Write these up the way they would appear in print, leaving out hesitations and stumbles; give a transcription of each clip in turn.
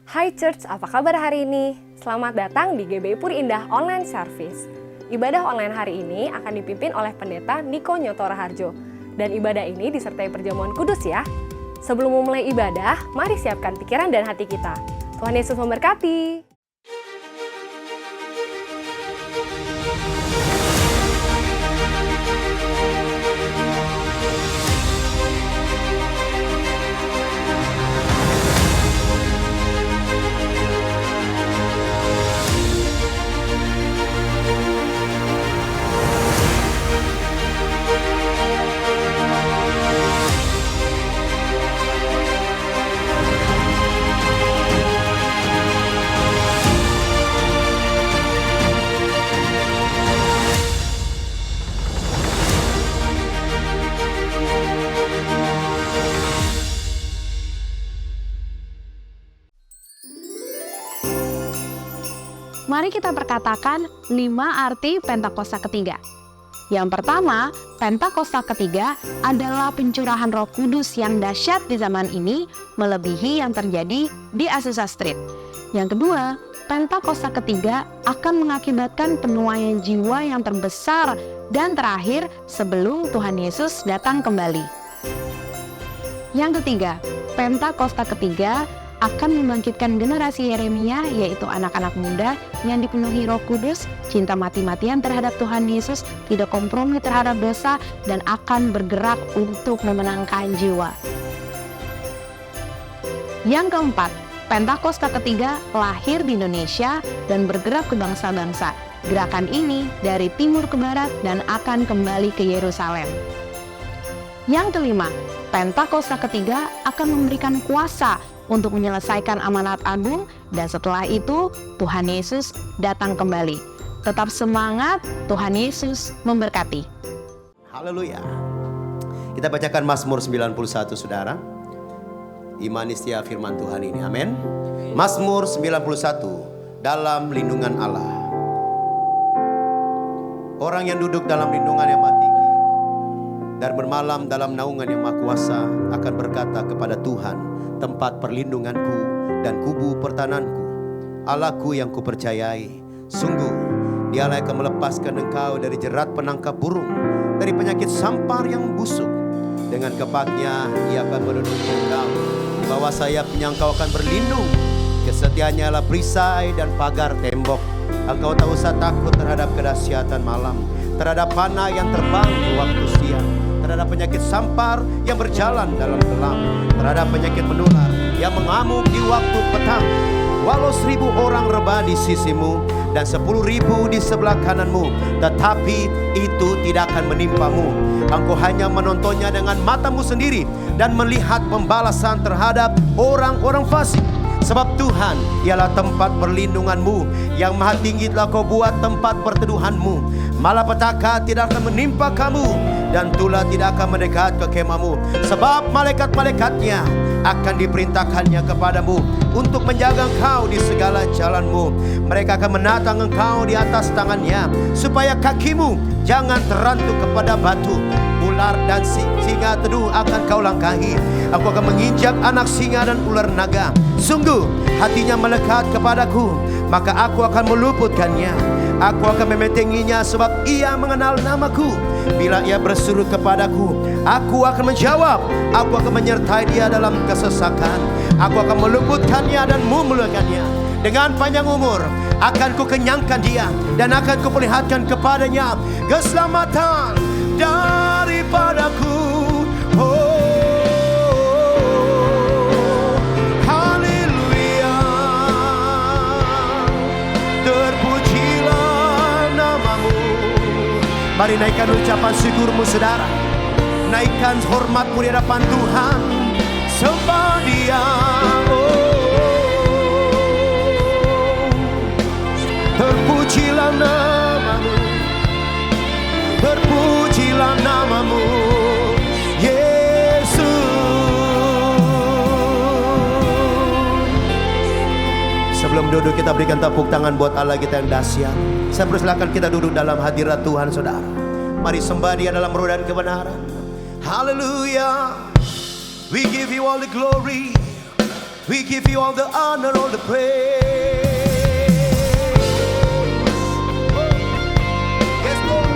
Hai Church, apa kabar hari ini? Selamat datang di GBI Puri Indah Online Service. Ibadah online hari ini akan dipimpin oleh Pendeta Niko Nyoto Raharjo. Dan ibadah ini disertai perjamuan kudus ya. Sebelum memulai ibadah, mari siapkan pikiran dan hati kita. Tuhan Yesus memberkati. Mari kita perkatakan 5 arti Pentakosta ketiga. Yang pertama, Pentakosta ketiga adalah pencurahan Roh Kudus yang dahsyat di zaman ini, melebihi yang terjadi di Azusa Street. Yang kedua, Pentakosta ketiga akan mengakibatkan penuaian jiwa yang terbesar dan terakhir sebelum Tuhan Yesus datang kembali. Yang ketiga, Pentakosta ketiga akan membangkitkan generasi Yeremia, yaitu anak-anak muda yang dipenuhi Roh Kudus, cinta mati-matian terhadap Tuhan Yesus, tidak kompromi terhadap dosa, dan akan bergerak untuk memenangkan jiwa. Yang keempat, Pentakosta ketiga lahir di Indonesia dan bergerak ke bangsa-bangsa. Gerakan ini dari timur ke barat dan akan kembali ke Yerusalem. Yang kelima, Pentakosta ketiga akan memberikan kuasa untuk menyelesaikan amanat agung, dan setelah itu Tuhan Yesus datang kembali. Tetap semangat, Tuhan Yesus memberkati. Haleluya. Kita bacakan Mazmur 91, saudara. Imani setia firman Tuhan ini, amin. Mazmur 91, dalam lindungan Allah. Orang yang duduk dalam lindungan yang Maha Tinggi dan bermalam dalam naungan yang Maha Kuasa akan berkata kepada Tuhan, tempat perlindunganku dan kubu pertananku, Allahku yang kupercayai. Sungguh, Dialah yang akan melepaskan engkau dari jerat penangkap burung, dari penyakit sampar yang busuk. Dengan kepaknya Ia akan melindungi engkau. Di bawah sayapnya engkau akan berlindung. Kesetiaannya adalah perisai dan pagar tembok. Engkau tak usah takut terhadap kedahsyatan malam, terhadap panah yang terbang di waktu siang, terhadap penyakit sampar yang berjalan dalam gelap, terhadap penyakit menular yang mengamuk di waktu petang. Walau 1000 orang rebah di sisimu dan 10.000 di sebelah kananmu, tetapi itu tidak akan menimpamu. Engkau hanya menontonnya dengan matamu sendiri dan melihat pembalasan terhadap orang-orang fasik. Sebab Tuhan ialah tempat perlindunganmu, yang Maha Tinggi telah kau buat tempat perteduhanmu. Malapetaka tidak akan menimpa kamu, dan tulah tidak akan mendekat ke kemahmu. Sebab malaikat-malaikatnya akan diperintahkannya kepadamu untuk menjaga engkau di segala jalanmu. Mereka akan menatang engkau di atas tangannya, supaya kakimu jangan terantuk kepada batu. Ular dan singa teduh akan kau langkahi. Aku akan menginjak anak singa dan ular naga. Sungguh hatinya melekat kepadaku, maka aku akan meluputkannya. Aku akan memetenginya sebab ia mengenal namaku. Bila ia berseru kepadaku, aku akan menjawab. Aku akan menyertai dia dalam kesesakan. Aku akan meluputkannya dan memuliakannya. Dengan panjang umur akan kukenyangkan dia, dan akan kuperlihatkan kepadanya keselamatan daripadaku. Haleluya. Terpujilah namamu. Mari naikkan ucapan syukurmu, saudara. Naikkan hormatmu di hadapan Tuhan. Sembah Dia. Terpujilah namamu. Terpujilah namamu, Yesus. Sebelum duduk, kita berikan tepuk tangan buat Allah kita yang dahsyat. Saya persilakan kita duduk dalam hadirat Tuhan, saudara. Mari sembah Dia dalam roh dan kebenaran. Haleluya. We give you all the glory. We give you all the honor, all the praise. Yes, Lord.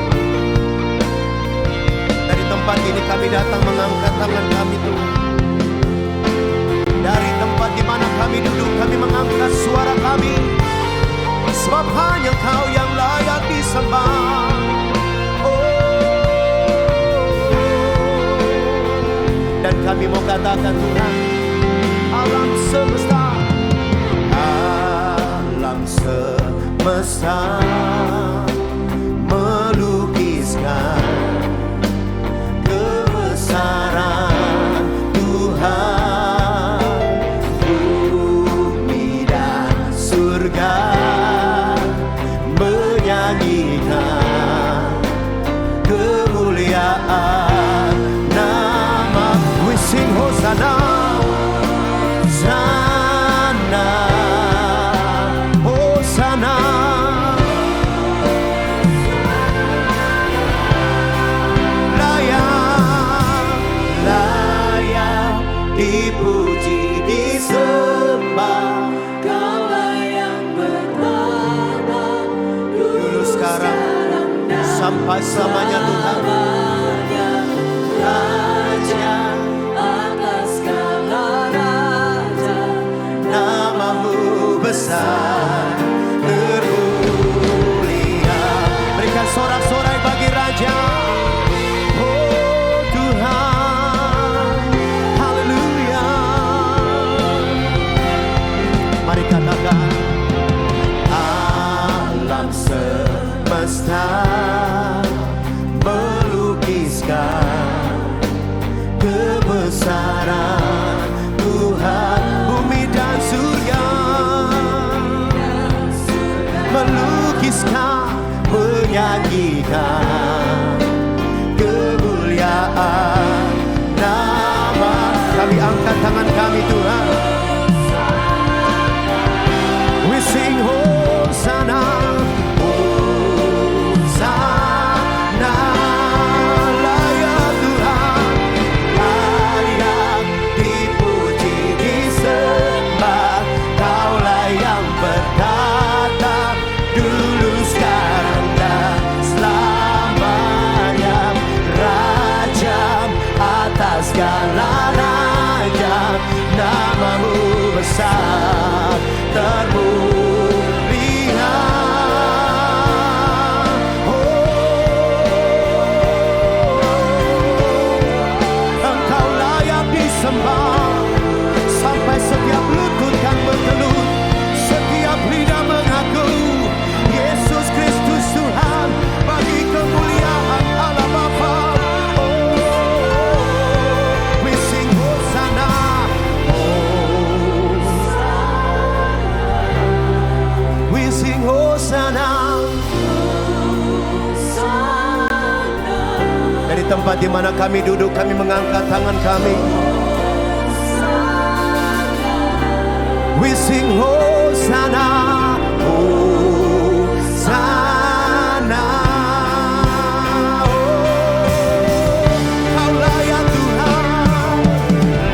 Dari tempat ini kami datang mengangkat tangan kami, Tuhan. Dari tempat di mana kami duduk, kami mengangkat suara kami. Sebab hanya Kau yang layak disembah. Dan kami mau katakan, Tuhan, alam semesta, alam semesta melukiskan kebesaran Tuhan. Bumi dan surga menyanyikan kemuliaan nama. We sing Hosanna, Hosanna, Hosanna. Layak, layak dipuji, disembah. Kaulah yang bertata Dulu sekarang sampai selamanya Tuhan. Raja atas segala raja, Namamu besar termulia. Berikan sorak-sorai bagi Raja. Oh Tuhan, haleluya. Mari katakan, alam semesta melukiskan kebesaran Tuhan. Bumi dan surga melukiskan, menyanyikan kemuliaan nama. Kami angkat tangan kami, Tuhan. We sing Hosanna, Hosanna. Layak Tuhan, layak dipuji, disembah. Kaulah yang bertata dulu, sekarang dan selamanya. Raja atas segala raja, Namamu besar termulia. Engkau layak disembah, sampai setiap lutut kan bertelut, setiap lidah mengaku Yesus Kristus Tuhan, bagi kemuliaan Allah Bapa. Oh, we sing Hosanna, we sing Hosanna. Dari tempat di mana kami duduk, kami mengangkat tangan kami. We sing Hosanna, Hosanna. Oh, Kau layak Tuhan,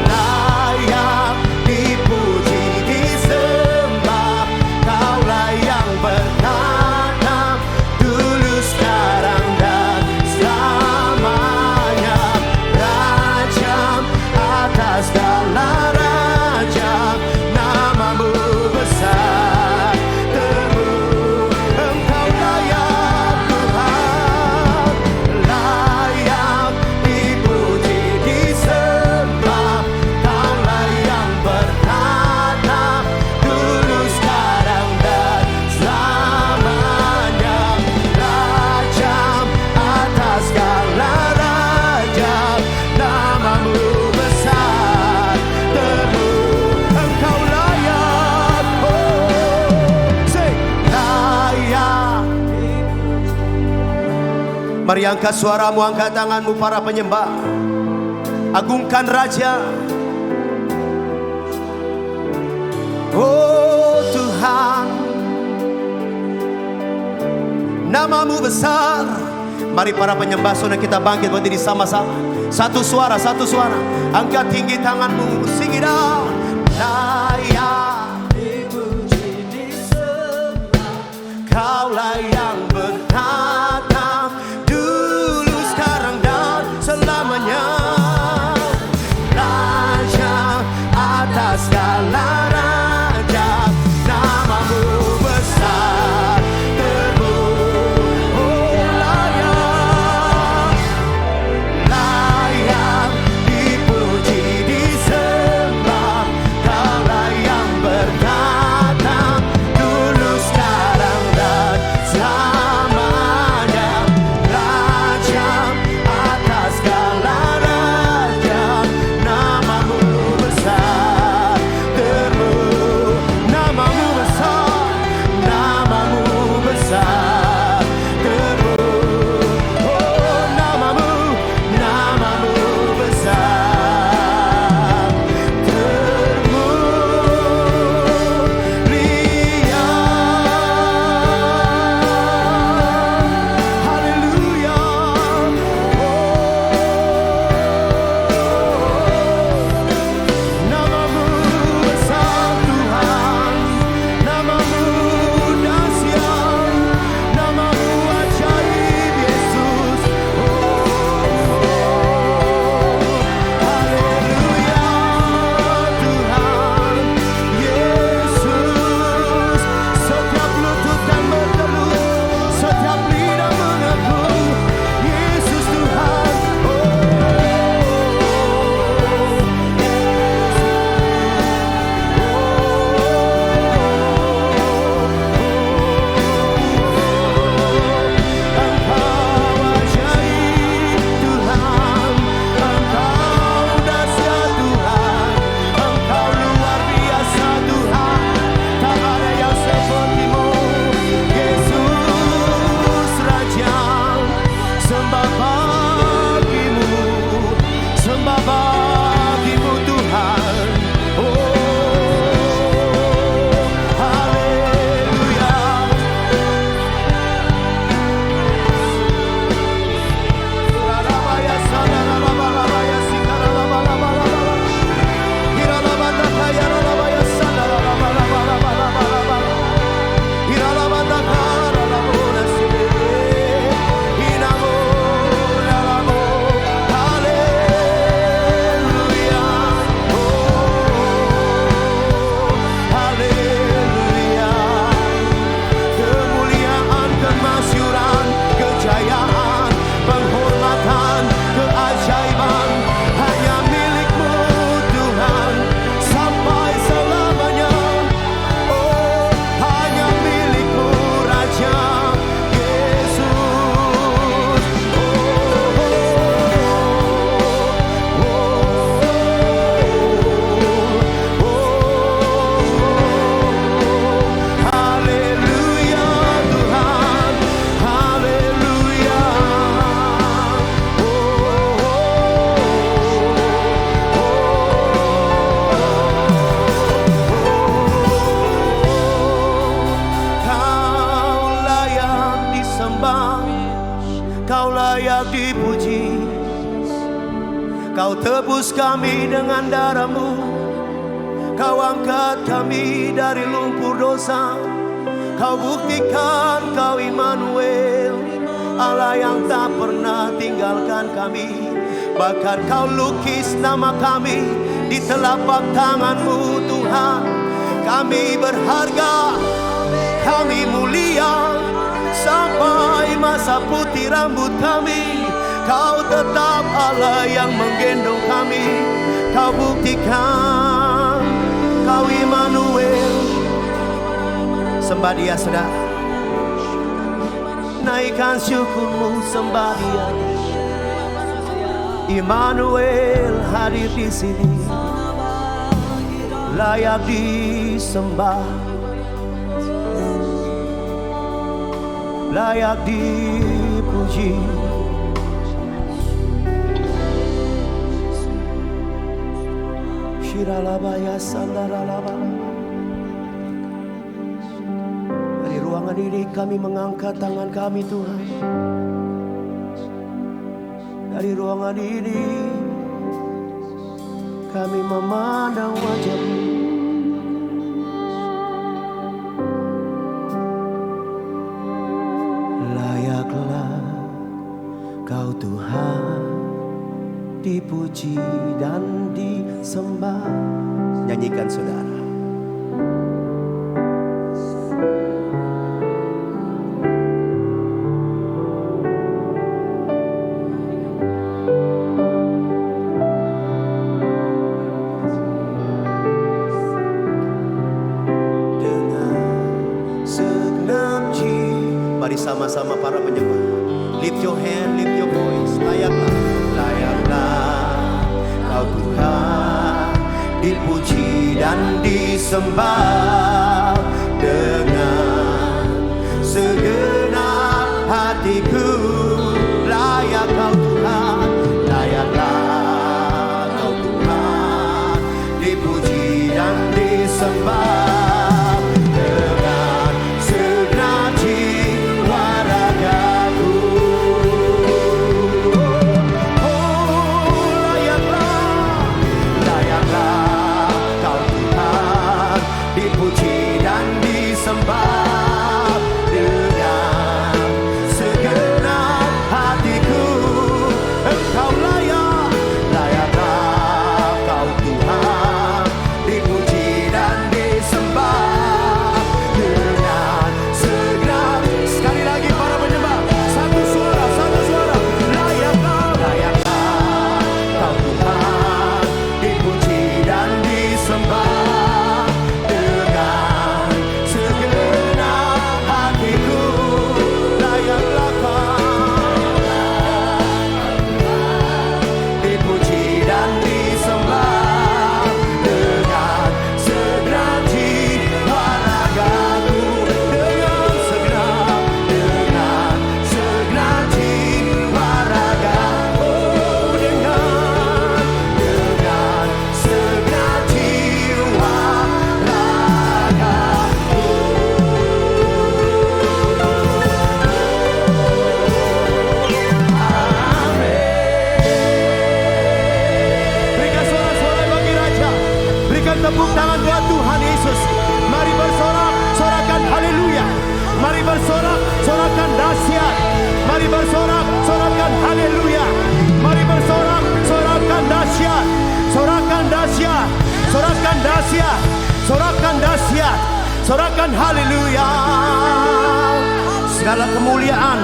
layak dipuji, disembah. Kaulah yang bertata dulu, sekarang dan selamanya. Raja atas segala raja, Namamu besar termulia. Engkau layak Tuhan, layak dipuji, disembah. Kaulah yang bertata dulu, sekarang dan selamanya. Raja atas segala raja, Namamu besar termulia. Engkau layak, oh, say, layak. Mari angkat suaramu, angkat tanganmu para penyembah. Agungkan Raja. Oh Tuhan, Namamu besar. Mari para penyembah, saudara kita bangkit berdiri sama-sama. Satu suara, satu suara. Angkat tinggi tanganmu, sing it out. kami dengan darah-Mu. Kau angkat kami dari lumpur dosa. Kau buktikan Kau Immanuel, Allah yang tak pernah tinggalkan kami. Bahkan Kau lukis nama kami di telapak tangan-Mu Tuhan. Kami berharga, kami mulia, sampai masa putih rambut kami. Kau tetap Allah yang menggendong kami. Kau buktikan Kau Immanuel. Sembah Dia saudara, naikkan syukurmu, sembah Dia. Immanuel hadir di sini, layak disembah, layak dipuji. Shiralabaya sandaralabala. Dari ruangan ini kami mengangkat tangan kami Tuhan. Dari ruangan ini kami memandang wajah-Mu. Layaklah Kau Tuhan, dipuji dan disembah. Nyanyikan saudara. Mari sama-sama para penyembah, lift your hand, lift your voice. Layaklah, layaklah Kau Tuhan, dipuji dan disembah dengan segenap hatiku. Layak Kau Tuhan, layaklah Kau Tuhan, dipuji dan disembah. Tepuk tangan buat Tuhan Yesus. Mari bersorak, sorakan haleluya. Mari bersorak, sorakan dahsyat. Mari bersorak, sorakan haleluya. Mari bersorak, sorakan dahsyat. Sorakan dahsyat, sorakan dahsyat, sorakan dahsyat, sorakan haleluya. Segala kemuliaan,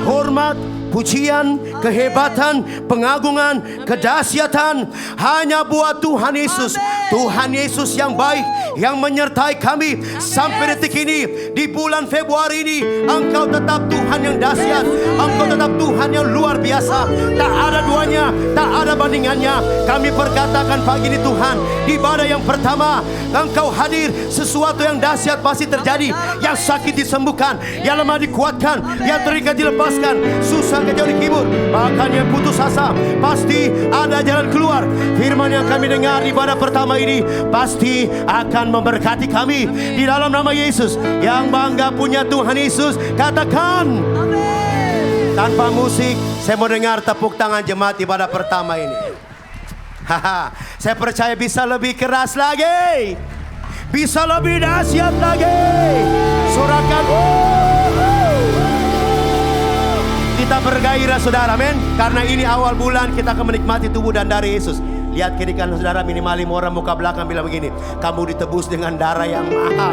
hormat, pujian, kehebatan, pengagungan, kedahsyatan hanya buat Tuhan Yesus. Tuhan Yesus yang baik, yang menyertai kami sampai detik ini. Di bulan Februari ini, Engkau tetap Tuhan yang dahsyat. Engkau tetap Tuhan yang luar biasa. Tak ada duanya, tak ada bandingannya. Kami perkatakan pagi ini Tuhan, di ibadah yang pertama Engkau hadir, sesuatu yang dahsyat pasti terjadi. Yang sakit disembuhkan, yang lemah dikuatkan, yang terikat dilepaskan, susah kejauh dihibur, bahkan yang putus asa pasti ada jalan keluar. Firman yang kami dengar di ibadah pertama ini pasti akan memberkati kami di dalam nama Yesus. Yang bangga punya Tuhan Yesus katakan amin. Tanpa musik saya mau dengar tepuk tangan jemaat ibadah pertama ini. Haha, saya percaya bisa lebih keras lagi. Bisa lebih dahsyat lagi. Sorakan. Kita bergairah saudara, amin. Karena ini awal bulan kita akan menikmati tubuh dan darah Yesus. Lihat kiri kanan saudara, minimal 5 orang muka belakang bilang begini, kamu ditebus dengan darah yang mahal.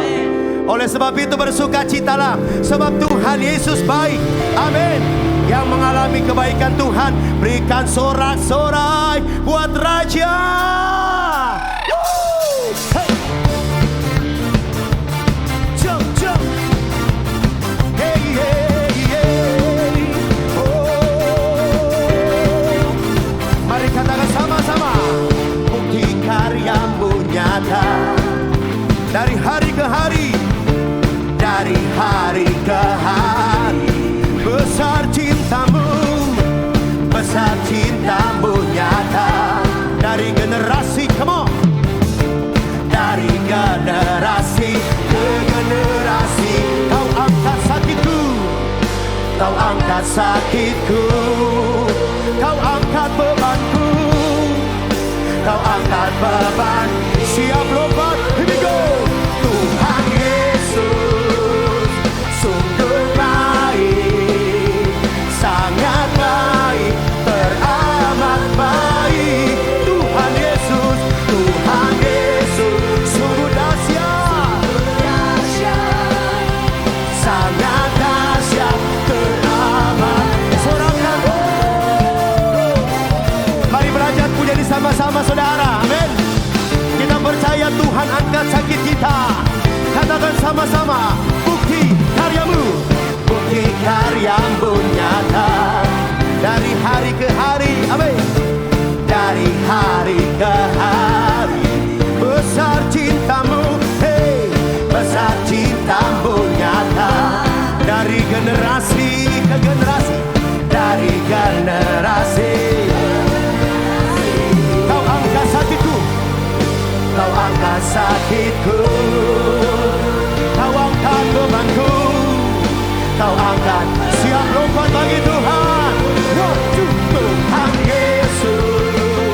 Oleh sebab itu bersukacitalah, sebab Tuhan Yesus baik. Amin. Yang mengalami kebaikan Tuhan, berikan sorak-sorai buat Raja. Hey. Jump, jump. Hey, hey, hey. Oh. Mari katakan sama-sama. Bukti karyamu nyata dari hari ke hari, dari hari ke hari. Besar cintamu, besar cintamu nyata dari generasi, come on, dari generasi ke generasi. Kau angkat sakitku, kau angkat sakitku, kau angkat bebanku, kau angkat beban. Siap lompat, here we go. Tuhan Yesus sungguh baik, sangat baik, teramat baik. Tuhan Yesus, Tuhan Yesus sungguh dahsyat, sangat dahsyat, teramat. Sorakan. Mari belajar punya di sama-sama saudara, amin. Kita percaya Tuhan angkat sakit kita. Katakan sama-sama, bukti karyamu, bukti karyamu nyata dari hari ke hari, amin. Dari hari ke hari, besar cintamu, hey, besar cintamu nyata dari generasi ke generasi, dari generasi. Kau angkat sakitku, kau angkat sakitku, kau angkat bebanku, kau angkat. Siap lompat bagi Tuhan. Tuhan Yesus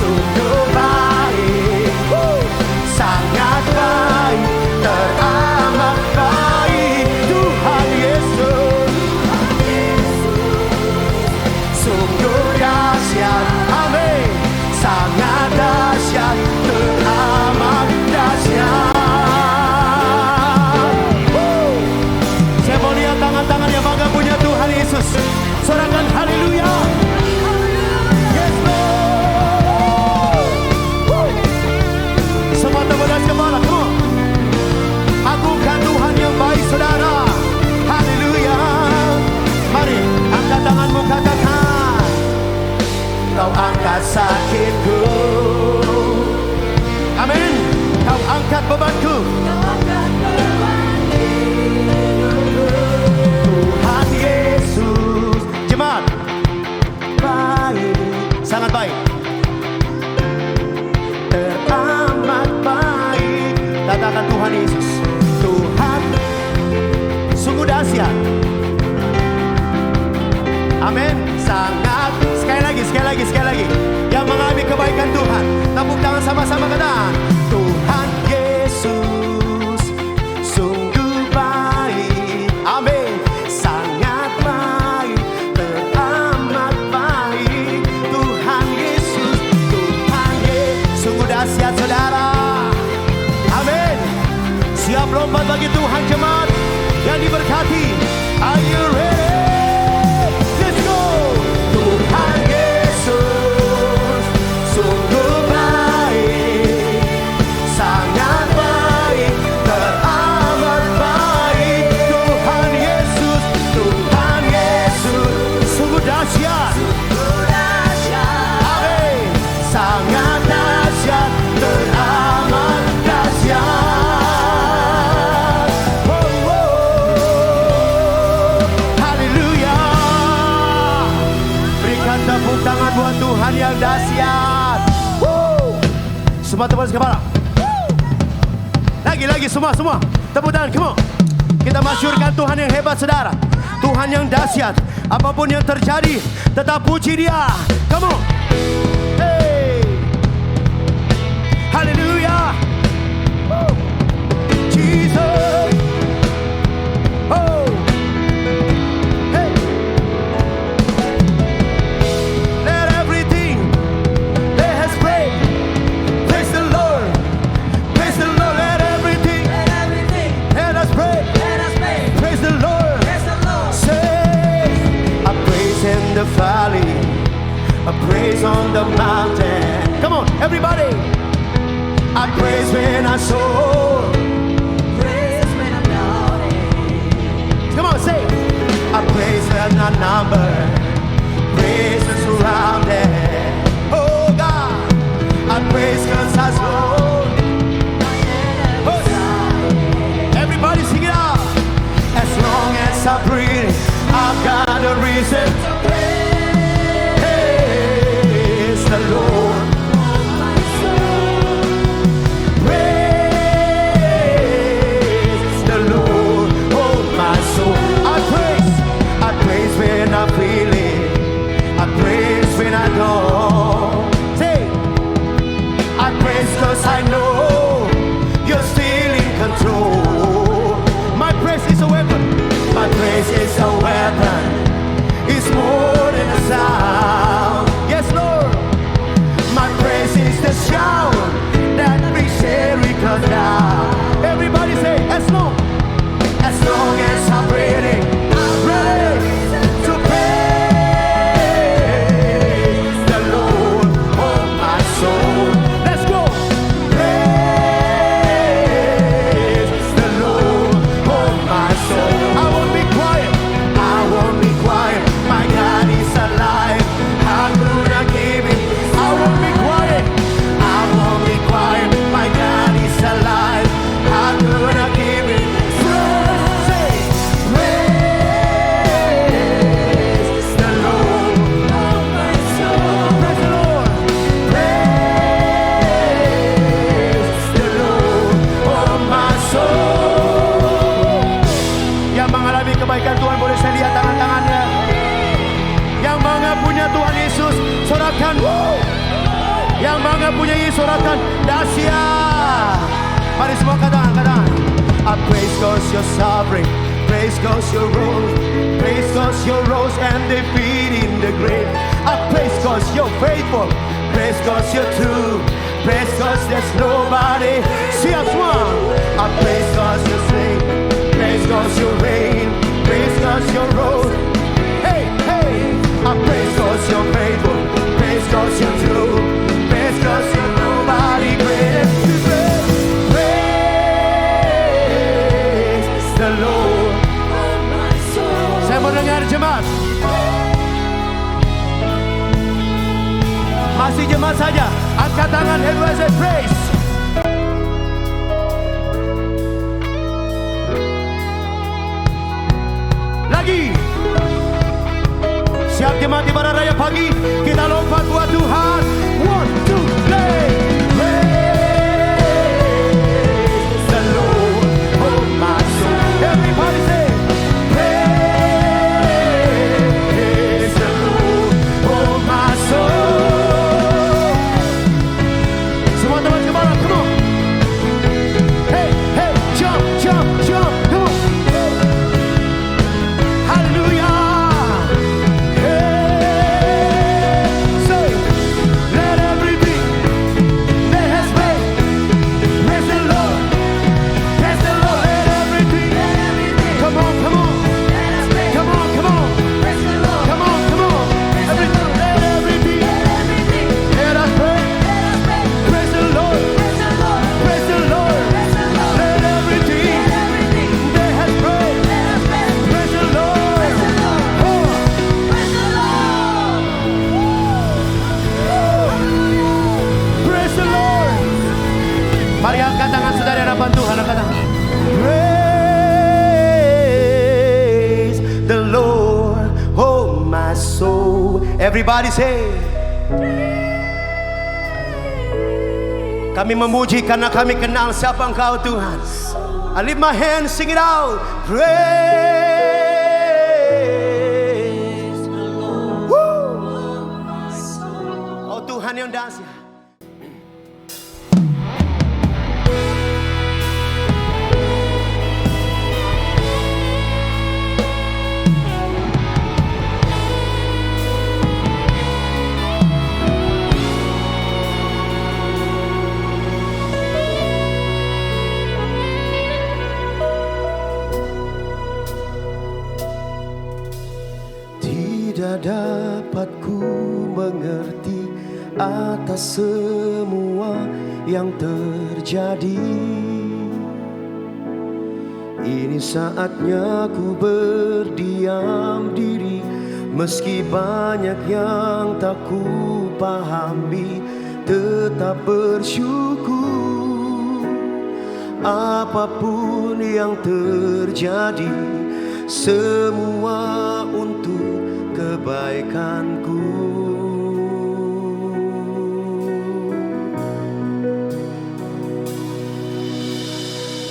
sungguh baik, sangat baik, teramat baik. Tuhan Yesus sungguh dahsyat, amin. Sangat dahsyat, teramat dahsyat. Saya mau lihat tangan-tangan yang bangga punya Tuhan Yesus. Sorakan haleluya. Yes Lord. Semua tepuk tangan kepala, come on. Agungkan Tuhan yang baik saudara. Haleluya. Mari angkat tanganmu, katakan. Kau angkat sakitku, amin. Kau angkat bebanku, Tuhan Yesus. Jemaat, baik, sangat baik, teramat baik. Katakan Tuhan Yesus, Tuhan sungguh dahsyat, amin. Sangat, sekali lagi, yang mengalami kebaikan Tuhan. Tepuk tangan sama-sama katakan, Tuhan Yesus sungguh baik, amin. Sangat baik, teramat baik. Tuhan Yesus, Tuhan Yesus sungguh dahsyat saudara, amin. Siap lompat bagi Tuhan jemaat yang diberkati. Are you ready? Let's go. Tuhan Yesus sungguh baik, sangat baik, teramat baik. Tuhan Yesus, Tuhan Yesus sungguh dahsyat, amin. Sangat dahsyat, teramat dahsyat. Oh, oh. Haleluya. Berikan tepuk tangan buat Tuhan yang dahsyat. Semua tepuk kepala. Lagi semua. Tepuk tangan, come on. Kita masyurkan Tuhan yang hebat saudara. Tuhan yang dahsyat. Apapun yang terjadi, tetap puji Dia. Come on. Hey. on the mountain. Come on, everybody. I praise when I soar. Praise when I'm doubting. Come on, say it. I praise when I'm numbered. Praise when surrounded. Oh God, I praise cause I soar. Everybody sing it out. As long as I'm breathing, I've got a reason to praise the Lord. Praise the Lord, oh my soul. I praise when I'm feeling. I praise when I don't. Say, I praise cause I know you're still in control. My praise is a weapon. My praise is a weapon. It's more than a sound. Yes, Lord. My praise is the shout that brings Jericho down. Everybody say, as long as I'm breathing, I'm ready to praise the Lord, oh my soul. Let's go. Praise the Lord, oh my soul. I won't be quiet. I won't be quiet. My God is alive. I'm gonna give it. I won't be quiet. I won't be quiet. My God is alive. I'm gonna give it. Say, praise the Lord, Oh my soul. praise the Lord, praise the Lord, oh my soul. Yang mengalami kebaikan Tuhan boleh saya lihat tangan-tangannya. Yang bangga punya Tuhan Yesus, sorakan. Yang bangga punya Yesus, sorakan. Dahsyat. Mari semua katakan. I praise cause you're sovereign. Praise cause you're rose. Praise cause you're rose and defeating the grave. I praise cause you're faithful. Praise cause you're true. Praise cause there's nobody. Siap semua. I praise cause you're slain. Praise cause you reign. Praise cause you're rose. Hey, hey. I praise cause you're faithful. Praise cause you're true. Praise cause you're nobody greater. Praise the Lord. Oh my soul. Saya mau dengar jemaat. Masih jemaat saja. Angkat tangan, everyone say praise. Lagi. Siap jemaat ibadah raya pagi. Kita lompat buat Tuhan. 1, 2, play. Praise the Lord, oh my soul. Everybody say, praise the Lord, oh my soul. Semua teman kembali, come on. Hey, hey, jump, jump, jump, come on. Hallelujah. Hey, say, let everything that has made praise the Lord. Praise the Lord, let everything. Come on, come on. Come on, come on. Praise the Lord. Come on, come on. Everything, let everything. Let us pray. Praise the Lord. Praise the Lord. Praise the Lord. Praise the Lord. Let everything that has prayed. Praise the Lord. Oh. Praise the Lord. Praise the Lord. Mari angkat tangan saudara di hadapan Tuhan. Angkat tangan. Praise the Lord, oh my soul. Everybody say. Kami memuji karena kami kenal siapa Engkau Tuhan. I lift my hands, sing it out. Praise the Lord. Woo. Oh Tuhan yang dahsyat. Tidak dapat ku mengerti atas semua yang terjadi. Ini saatnya ku berdiam diri, meski banyak yang tak ku pahami, tetap bersyukur. Apapun yang terjadi, semua untuk kebaikanku.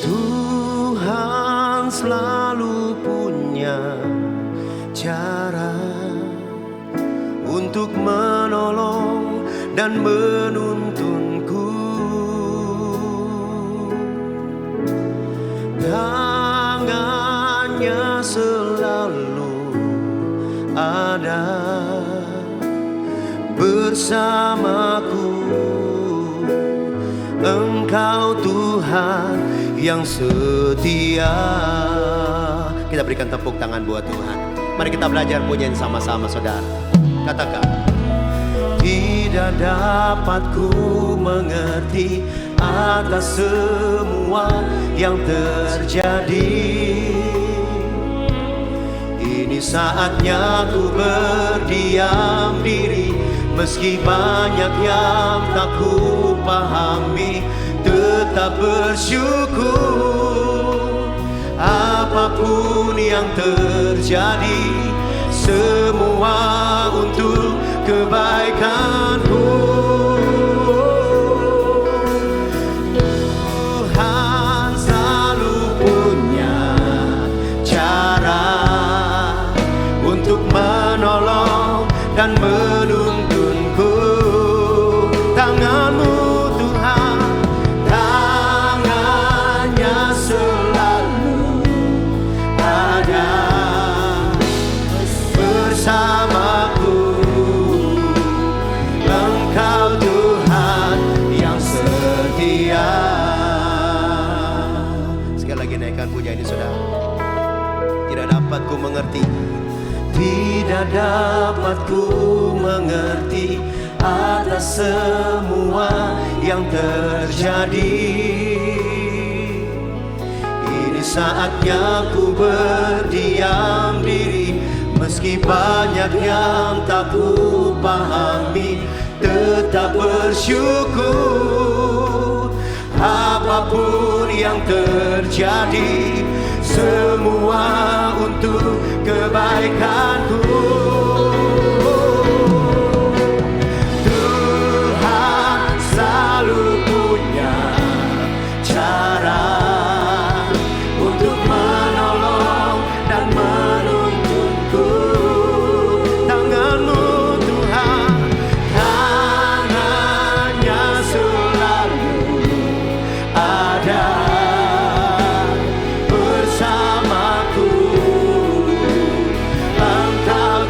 Tuhan selalu punya cara untuk menolong dan menuntunku. Tangannya selalu ada bersamaku. Engkau Tuhan yang setia. Kita berikan tepuk tangan buat Tuhan. Mari kita belajar pujian sama-sama, saudara. Katakan. Tidak dapat ku mengerti atas semua yang terjadi. Ini saatnya ku berdiam diri, meski banyak yang tak ku pahami, tetap bersyukur. Apapun yang terjadi, semua untuk kebaikanku. Tuhan selalu punya cara untuk menolong dan menuntunku. Tangan-Mu Tuhan, tangannya selalu ada bersamaku. Engkau Tuhan yang setia. Sekali lagi naikkan pujian ini, saudara. Tidak dapat ku mengerti, tidak dapat ku mengerti atas semua yang terjadi. Ini saatnya ku berdiam diri, meski banyak yang tak ku pahami, tetap bersyukur. Apapun yang terjadi, semua untuk kebaikanku. Tuhan selalu punya cara untuk menolong dan menuntunku. Tangan-Mu Tuhan, tangannya selalu ada bersamaku. Engkau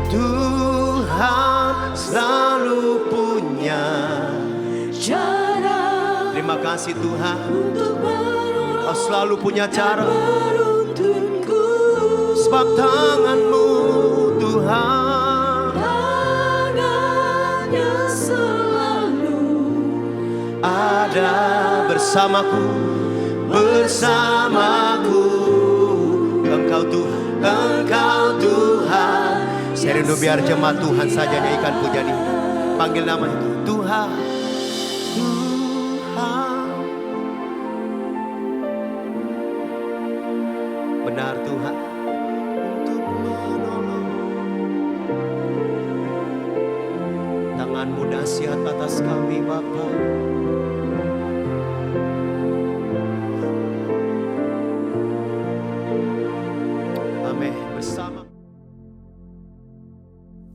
Tuhan selalu punya cara Terima kasih Tuhan, untuk Kau selalu punya cara. menuntunku. Sebab tangan-Mu Tuhan Tangannya selalu ada bersamaku, bersamaku. Engkau Tuhan, Engkau Tuhan. Saya rindu biar jemaat Tuhan saja nyanyikan pujian ini. Panggil nama itu Tuhan, Tuhan. Benar Tuhan untuk menolong. Tangan-Mu dahsyat atas kami Bapa. Amin. Bersama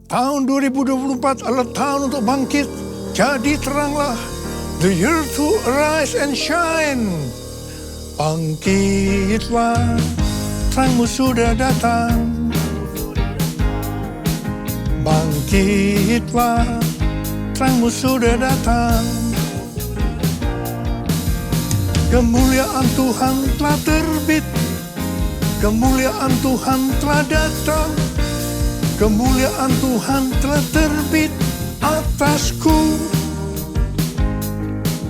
Tahun 2024 adalah tahun untuk bangkit. Jadi teranglah. The year to arise and shine. Bangkitlah, terangmu sudah datang. Bangkitlah, terangmu sudah datang. Kemuliaan Tuhan telah terbit. Kemuliaan Tuhan telah datang. Kemuliaan Tuhan telah terbit atasku,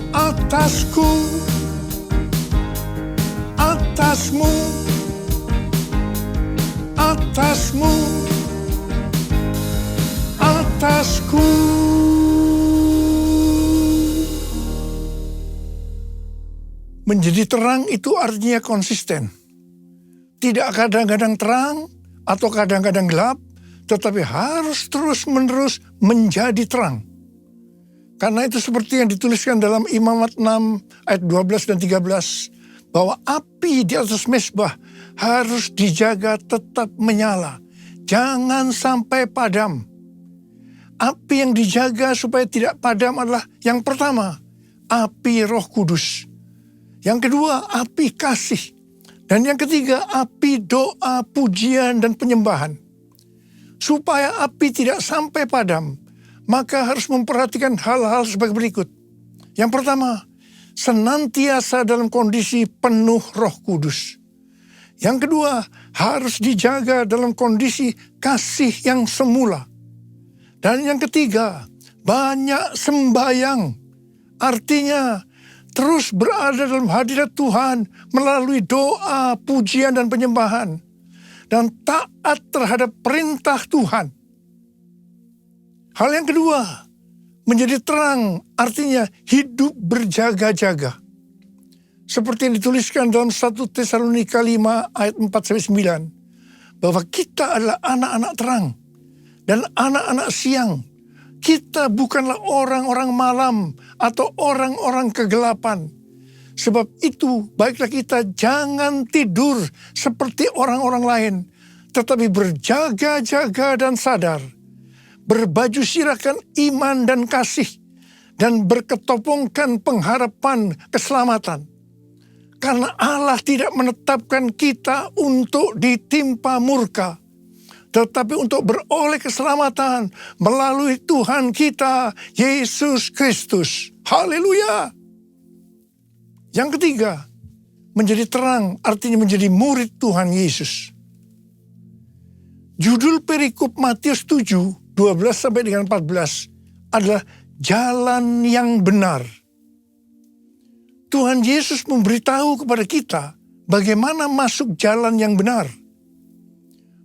atasku, atasmu, atasmu, atasku. Menjadi terang itu artinya konsisten. Tidak kadang-kadang terang atau kadang-kadang gelap, tetapi harus terus-menerus menjadi terang. Karena itu seperti yang dituliskan dalam Imamat 6 ayat 12 dan 13, bahwa api di atas mezbah harus dijaga tetap menyala. Jangan sampai padam. Api yang dijaga supaya tidak padam adalah yang pertama, api Roh Kudus. Yang kedua, api kasih. Dan yang ketiga, api doa, pujian, dan penyembahan. Supaya api tidak sampai padam, maka harus memperhatikan hal-hal sebagai berikut. Yang pertama, senantiasa dalam kondisi penuh Roh Kudus. Yang kedua, harus dijaga dalam kondisi kasih yang semula. Dan yang ketiga, banyak sembahyang. Artinya, terus berada dalam hadirat Tuhan melalui doa, pujian, dan penyembahan. Dan taat terhadap perintah Tuhan. Hal yang kedua, menjadi terang artinya hidup berjaga-jaga. Seperti yang dituliskan dalam 1 Tesalonika 5 ayat 4-9. Bahwa kita adalah anak-anak terang dan anak-anak siang. Kita bukanlah orang-orang malam atau orang-orang kegelapan. Sebab itu, baiklah kita jangan tidur seperti orang-orang lain, tetapi berjaga-jaga dan sadar. Berbaju sirahkan iman dan kasih, dan berketopongkan pengharapan keselamatan. Karena Allah tidak menetapkan kita untuk ditimpa murka, tetapi untuk beroleh keselamatan melalui Tuhan kita, Yesus Kristus. Haleluya! Yang ketiga, menjadi terang artinya menjadi murid Tuhan Yesus. Judul perikop Matius 7, 12 sampai dengan 14 adalah jalan yang benar. Tuhan Yesus memberitahu kepada kita bagaimana masuk jalan yang benar.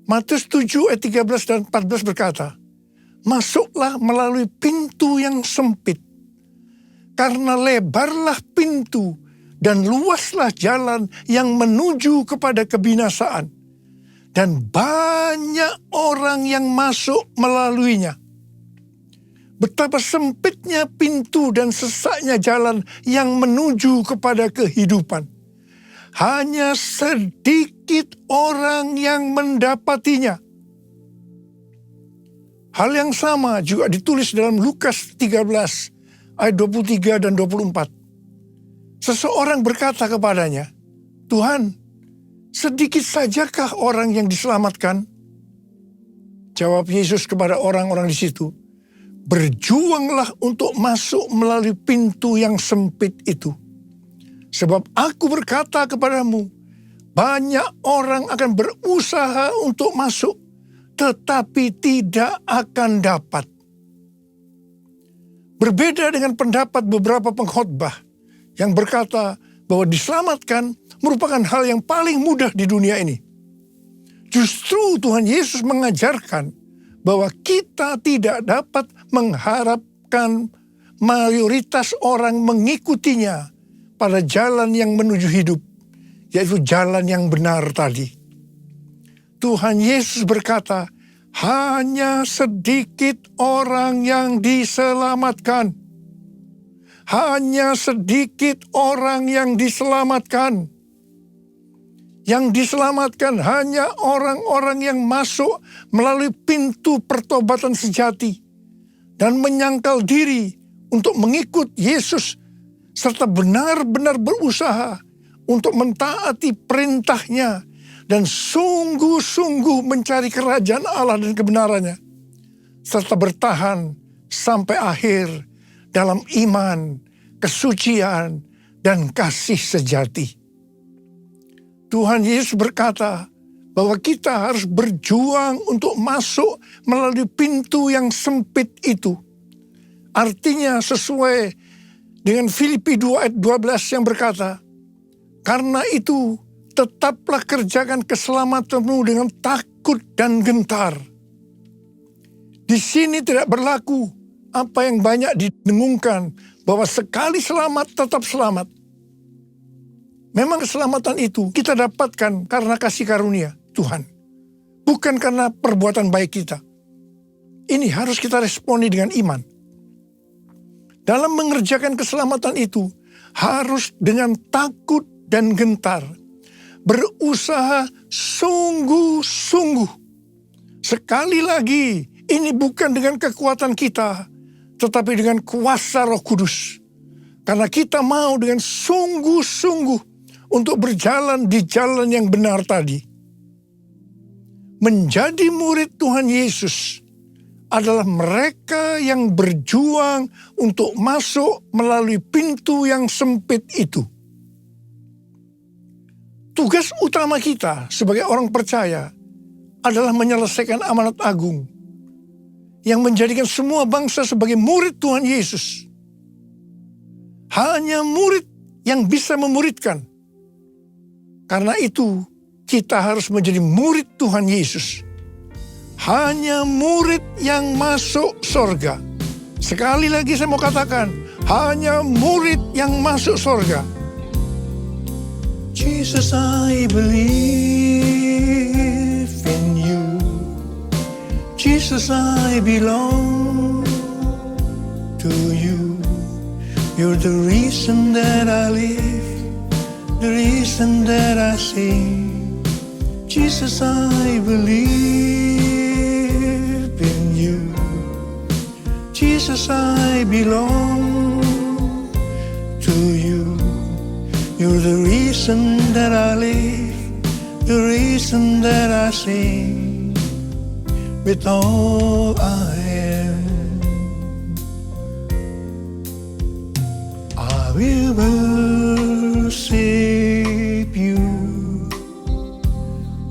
Matius 7 ayat 13 dan 14 berkata, masuklah melalui pintu yang sempit, karena lebarlah pintu dan luaslah jalan yang menuju kepada kebinasaan, dan banyak orang yang masuk melaluinya. Betapa sempitnya pintu dan sesaknya jalan yang menuju kepada kehidupan. Hanya sedikit orang yang mendapatinya. Hal yang sama juga ditulis dalam Lukas 13 ayat 23 dan 24. Seseorang berkata kepadanya, Tuhan, sedikit sajakah orang yang diselamatkan? Jawab Yesus kepada orang-orang di situ, berjuanglah untuk masuk melalui pintu yang sempit itu. Sebab aku berkata kepadamu, banyak orang akan berusaha untuk masuk, tetapi tidak akan dapat. Berbeda dengan pendapat beberapa pengkhotbah yang berkata bahwa diselamatkan merupakan hal yang paling mudah di dunia ini. Justru Tuhan Yesus mengajarkan bahwa kita tidak dapat mengharapkan mayoritas orang mengikutinya pada jalan yang menuju hidup, yaitu jalan yang benar tadi. Tuhan Yesus berkata, hanya sedikit orang yang diselamatkan. Hanya sedikit orang yang diselamatkan. Yang diselamatkan hanya orang-orang yang masuk melalui pintu pertobatan sejati dan menyangkal diri untuk mengikut Yesus serta benar-benar berusaha untuk mentaati perintahnya dan sungguh-sungguh mencari kerajaan Allah dan kebenarannya serta bertahan sampai akhir dalam iman, kesucian, dan kasih sejati. Tuhan Yesus berkata bahwa kita harus berjuang untuk masuk melalui pintu yang sempit itu. Artinya sesuai dengan Filipi 2 ayat 12 yang berkata, karena itu tetaplah kerjakan keselamatanmu dengan takut dan gentar. Di sini tidak berlaku apa yang banyak didengungkan bahwa sekali selamat tetap selamat. Memang keselamatan itu kita dapatkan karena kasih karunia Tuhan. Bukan karena perbuatan baik kita. Ini harus kita responi dengan iman. Dalam mengerjakan keselamatan itu harus dengan takut dan gentar. Berusaha sungguh-sungguh. Sekali lagi, ini bukan dengan kekuatan kita, tetapi dengan kuasa Roh Kudus. Karena kita mau dengan sungguh-sungguh untuk berjalan di jalan yang benar tadi. Menjadi murid Tuhan Yesus adalah mereka yang berjuang untuk masuk melalui pintu yang sempit itu. Tugas utama kita sebagai orang percaya adalah menyelesaikan amanat agung yang menjadikan semua bangsa sebagai murid Tuhan Yesus. Hanya murid yang bisa memuridkan. Karena itu, kita harus menjadi murid Tuhan Yesus. Hanya murid yang masuk surga. Sekali lagi saya mau katakan, hanya murid yang masuk surga. Jesus, I believe in you. Jesus, I belong to you. You're the reason that I live. The reason that I sing, Jesus, I believe in you. Jesus, I belong to you. You're the reason that I live, the reason that I sing. With all I am, I will worship you.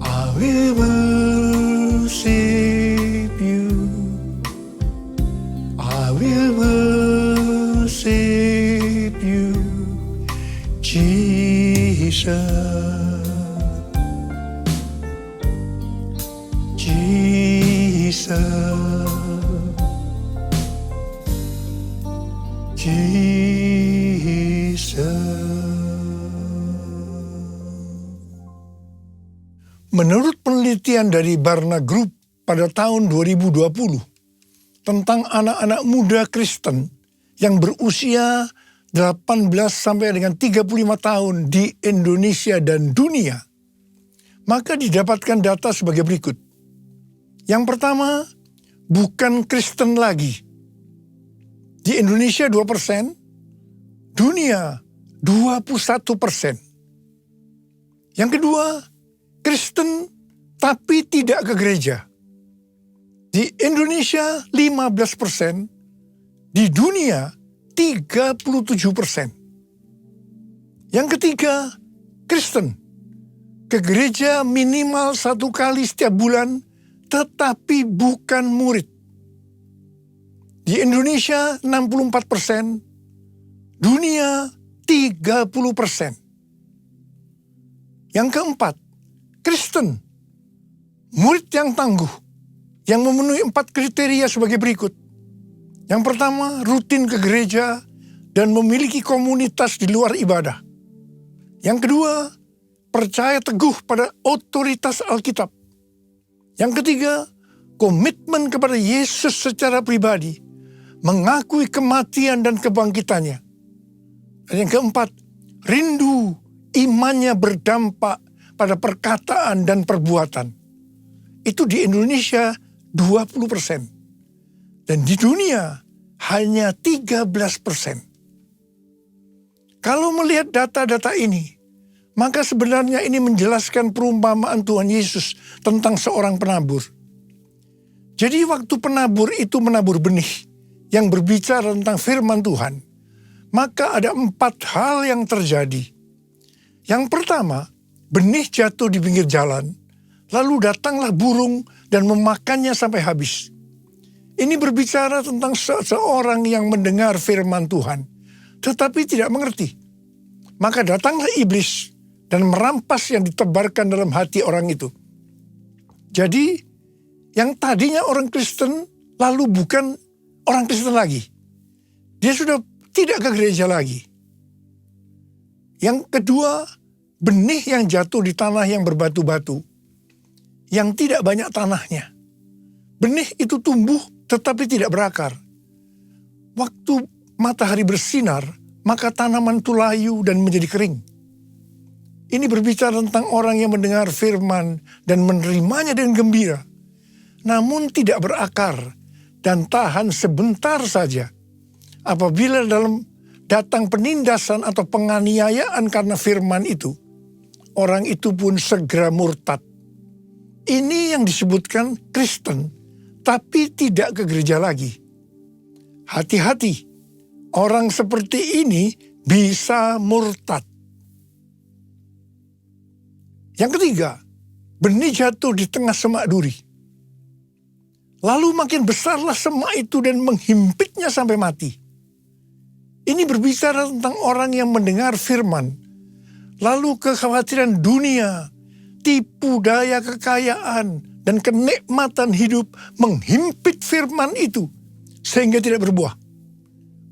I will worship you. I will worship you, Jesus. Jesus. Menurut penelitian dari Barna Group pada tahun 2020 tentang anak-anak muda Kristen yang berusia 18 sampai dengan 35 tahun di Indonesia dan dunia, maka didapatkan data sebagai berikut. Yang pertama, bukan Kristen lagi. Di Indonesia 2%, dunia 21%. Yang kedua, Kristen tapi tidak ke gereja. Di Indonesia 15%, di dunia 37%. Yang ketiga, Kristen. Ke gereja minimal 1 kali setiap bulan, tetapi bukan murid. Di Indonesia 64%, dunia 30%. Yang keempat, Kristen. Murid yang tangguh, yang memenuhi 4 kriteria sebagai berikut. Yang pertama, rutin ke gereja dan memiliki komunitas di luar ibadah. Yang kedua, percaya teguh pada otoritas Alkitab. Yang ketiga, komitmen kepada Yesus secara pribadi, mengakui kematian dan kebangkitannya. Dan yang keempat, rindu imannya berdampak pada perkataan dan perbuatan. Itu di Indonesia 20%. Dan di dunia hanya 13%. Kalau melihat data-data ini, maka sebenarnya ini menjelaskan perumpamaan Tuhan Yesus tentang seorang penabur. Jadi waktu penabur itu menabur benih yang berbicara tentang firman Tuhan, maka ada 4 hal yang terjadi. Yang pertama, benih jatuh di pinggir jalan, lalu datanglah burung dan memakannya sampai habis. Ini berbicara tentang seseorang yang mendengar firman Tuhan, tetapi tidak mengerti. Maka datanglah iblis dan merampas yang ditebarkan dalam hati orang itu. Jadi, yang tadinya orang Kristen, lalu bukan orang Kristen lagi. Dia sudah tidak ke gereja lagi. Yang kedua, benih yang jatuh di tanah yang berbatu-batu, yang tidak banyak tanahnya. Benih itu tumbuh tetapi tidak berakar. Waktu matahari bersinar, maka tanaman itu layu dan menjadi kering. Ini berbicara tentang orang yang mendengar firman dan menerimanya dengan gembira, namun tidak berakar dan tahan sebentar saja. Apabila datang penindasan atau penganiayaan karena firman itu, orang itu pun segera murtad. Ini yang disebutkan Kristen, tapi tidak ke gereja lagi. Hati-hati, orang seperti ini bisa murtad. Yang ketiga, benih jatuh di tengah semak duri. Lalu makin besarlah semak itu dan menghimpitnya sampai mati. Ini berbicara tentang orang yang mendengar firman, lalu kekhawatiran dunia, tipu daya kekayaan, dan kenikmatan hidup menghimpit firman itu sehingga tidak berbuah.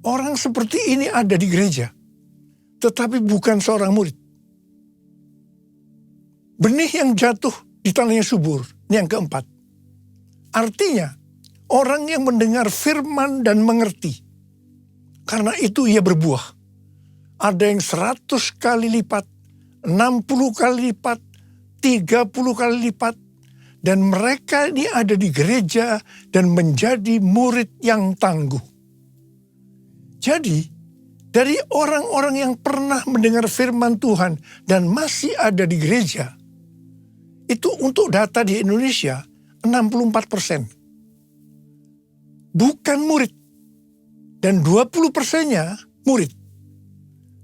Orang seperti ini ada di gereja, tetapi bukan seorang murid. Benih yang jatuh di tanah yang subur, ini yang keempat. Artinya, orang yang mendengar firman dan mengerti, karena itu ia berbuah. Ada yang 100 kali lipat, 60 kali lipat, 30 kali lipat. Dan mereka ini ada di gereja dan menjadi murid yang tangguh. Jadi, dari orang-orang yang pernah mendengar firman Tuhan dan masih ada di gereja, itu untuk data di Indonesia 64%. Bukan murid. Dan 20%-nya murid.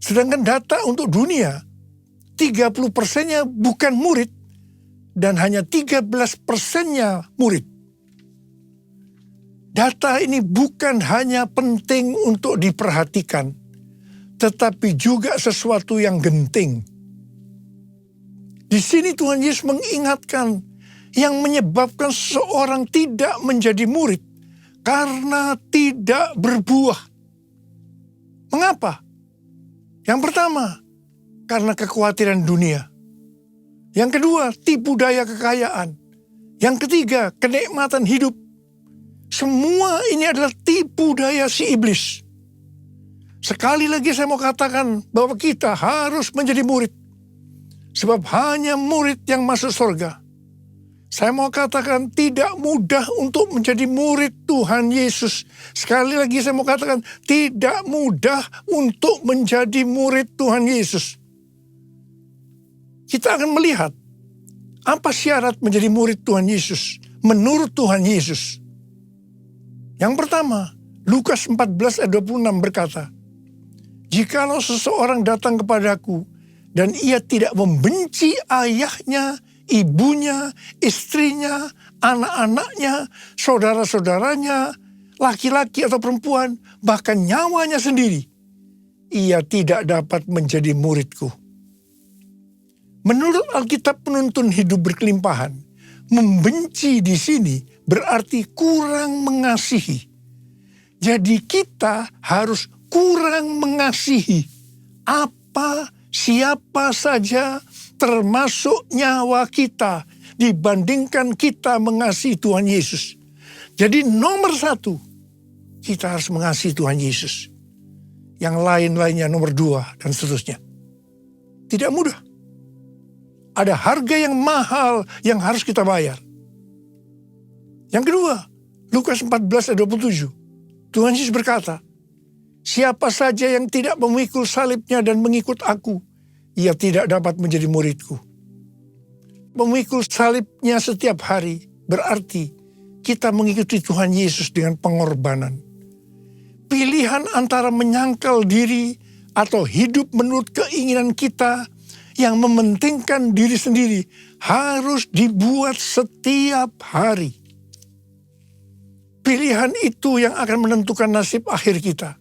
Sedangkan data untuk dunia, 30%-nya bukan murid dan hanya 13%-nya murid. Data ini bukan hanya penting untuk diperhatikan, tetapi juga sesuatu yang genting. Di sini Tuhan Yesus mengingatkan yang menyebabkan seseorang tidak menjadi murid karena tidak berbuah. Mengapa? Yang pertama, karena kekhawatiran dunia. Yang kedua, tipu daya kekayaan. Yang ketiga, kenikmatan hidup. Semua ini adalah tipu daya si iblis. Sekali lagi saya mau katakan bahwa kita harus menjadi murid. Sebab hanya murid yang masuk surga. Saya mau katakan tidak mudah untuk menjadi murid Tuhan Yesus. Sekali lagi saya mau katakan tidak mudah untuk menjadi murid Tuhan Yesus. Kita akan melihat apa syarat menjadi murid Tuhan Yesus menurut Tuhan Yesus. Yang pertama, Lukas 14 ayat 26 berkata, "Jikalau seseorang datang kepadaku dan ia tidak membenci ayahnya, ibunya, istrinya, anak-anaknya, saudara-saudaranya, laki-laki atau perempuan, bahkan nyawanya sendiri, ia tidak dapat menjadi muridku." Menurut Alkitab penuntun hidup berkelimpahan, membenci di sini berarti kurang mengasihi. Jadi kita harus kurang mengasihi siapa saja, termasuk nyawa kita, dibandingkan kita mengasihi Tuhan Yesus. Jadi nomor satu, kita harus mengasihi Tuhan Yesus. Yang lain-lainnya nomor dua, dan seterusnya. Tidak mudah. Ada harga yang mahal yang harus kita bayar. Yang kedua, Lukas 14 ayat 27. Tuhan Yesus berkata, "Siapa saja yang tidak memikul salibnya dan mengikut aku, ia tidak dapat menjadi muridku." Memikul salibnya setiap hari berarti kita mengikuti Tuhan Yesus dengan pengorbanan. Pilihan antara menyangkal diri atau hidup menurut keinginan kita yang mementingkan diri sendiri harus dibuat setiap hari. Pilihan itu yang akan menentukan nasib akhir kita.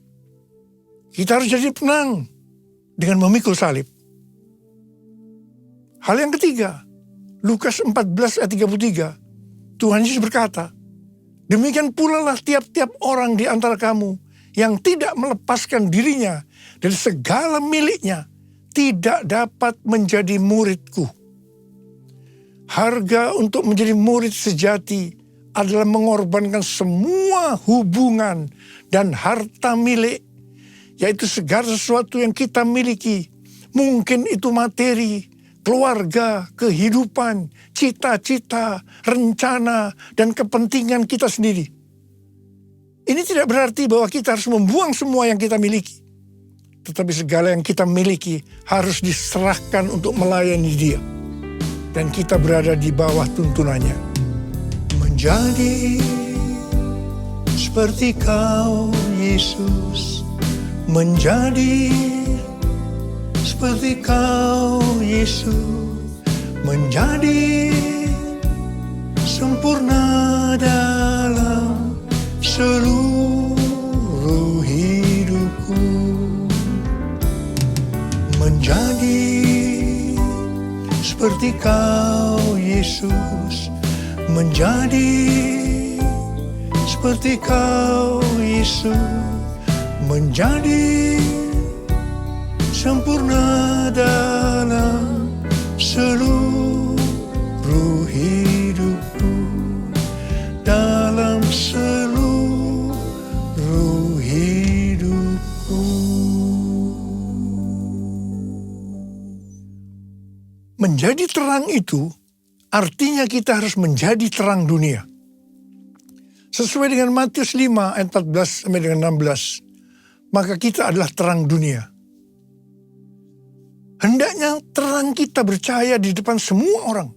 Kita harus jadi tenang dengan memikul salib. Hal yang ketiga, Lukas 14 ayat 33, Tuhan Yesus berkata, "Demikian pula lah tiap-tiap orang di antara kamu yang tidak melepaskan dirinya dari segala miliknya, tidak dapat menjadi muridku." Harga untuk menjadi murid sejati adalah mengorbankan semua hubungan dan harta milik, yaitu segala sesuatu yang kita miliki. Mungkin itu materi, keluarga, kehidupan, cita-cita, rencana, dan kepentingan kita sendiri. Ini tidak berarti bahwa kita harus membuang semua yang kita miliki. Tetapi segala yang kita miliki harus diserahkan untuk melayani Dia. Dan kita berada di bawah tuntunannya. Menjadi seperti Kau, Yesus. Menjadi seperti Kau, Yesus. Menjadi sempurna dalam seluruh hidupku. Menjadi seperti Kau, Yesus. Menjadi seperti Kau, Yesus. Menjadi sempurna dalam seluruh hidupku. Dalam seluruh hidupku. Menjadi terang itu artinya kita harus menjadi terang dunia. Sesuai dengan Matius 5 ayat 14 sampai dengan 16, maka kita adalah terang dunia. Hendaknya terang kita bercahaya di depan semua orang,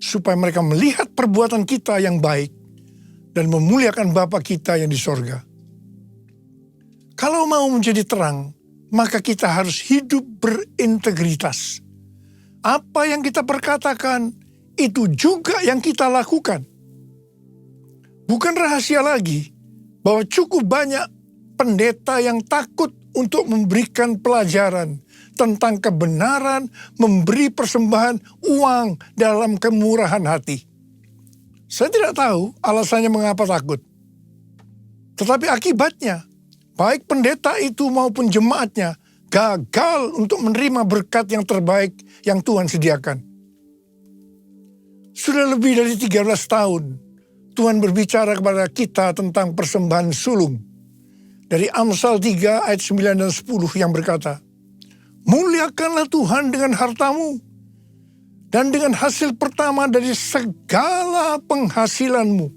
supaya mereka melihat perbuatan kita yang baik dan memuliakan Bapa kita yang di sorga. Kalau mau menjadi terang, maka kita harus hidup berintegritas. Apa yang kita perkatakan, itu juga yang kita lakukan. Bukan rahasia lagi bahwa cukup banyak pendeta yang takut untuk memberikan pelajaran tentang kebenaran memberi persembahan uang dalam kemurahan hati. Saya tidak tahu alasannya mengapa takut. Tetapi akibatnya, baik pendeta itu maupun jemaatnya gagal untuk menerima berkat yang terbaik yang Tuhan sediakan. Sudah lebih dari 13 tahun, Tuhan berbicara kepada kita tentang persembahan sulung. Dari Amsal 3 ayat 9 dan 10 yang berkata, "Muliakanlah Tuhan dengan hartamu, dan dengan hasil pertama dari segala penghasilanmu.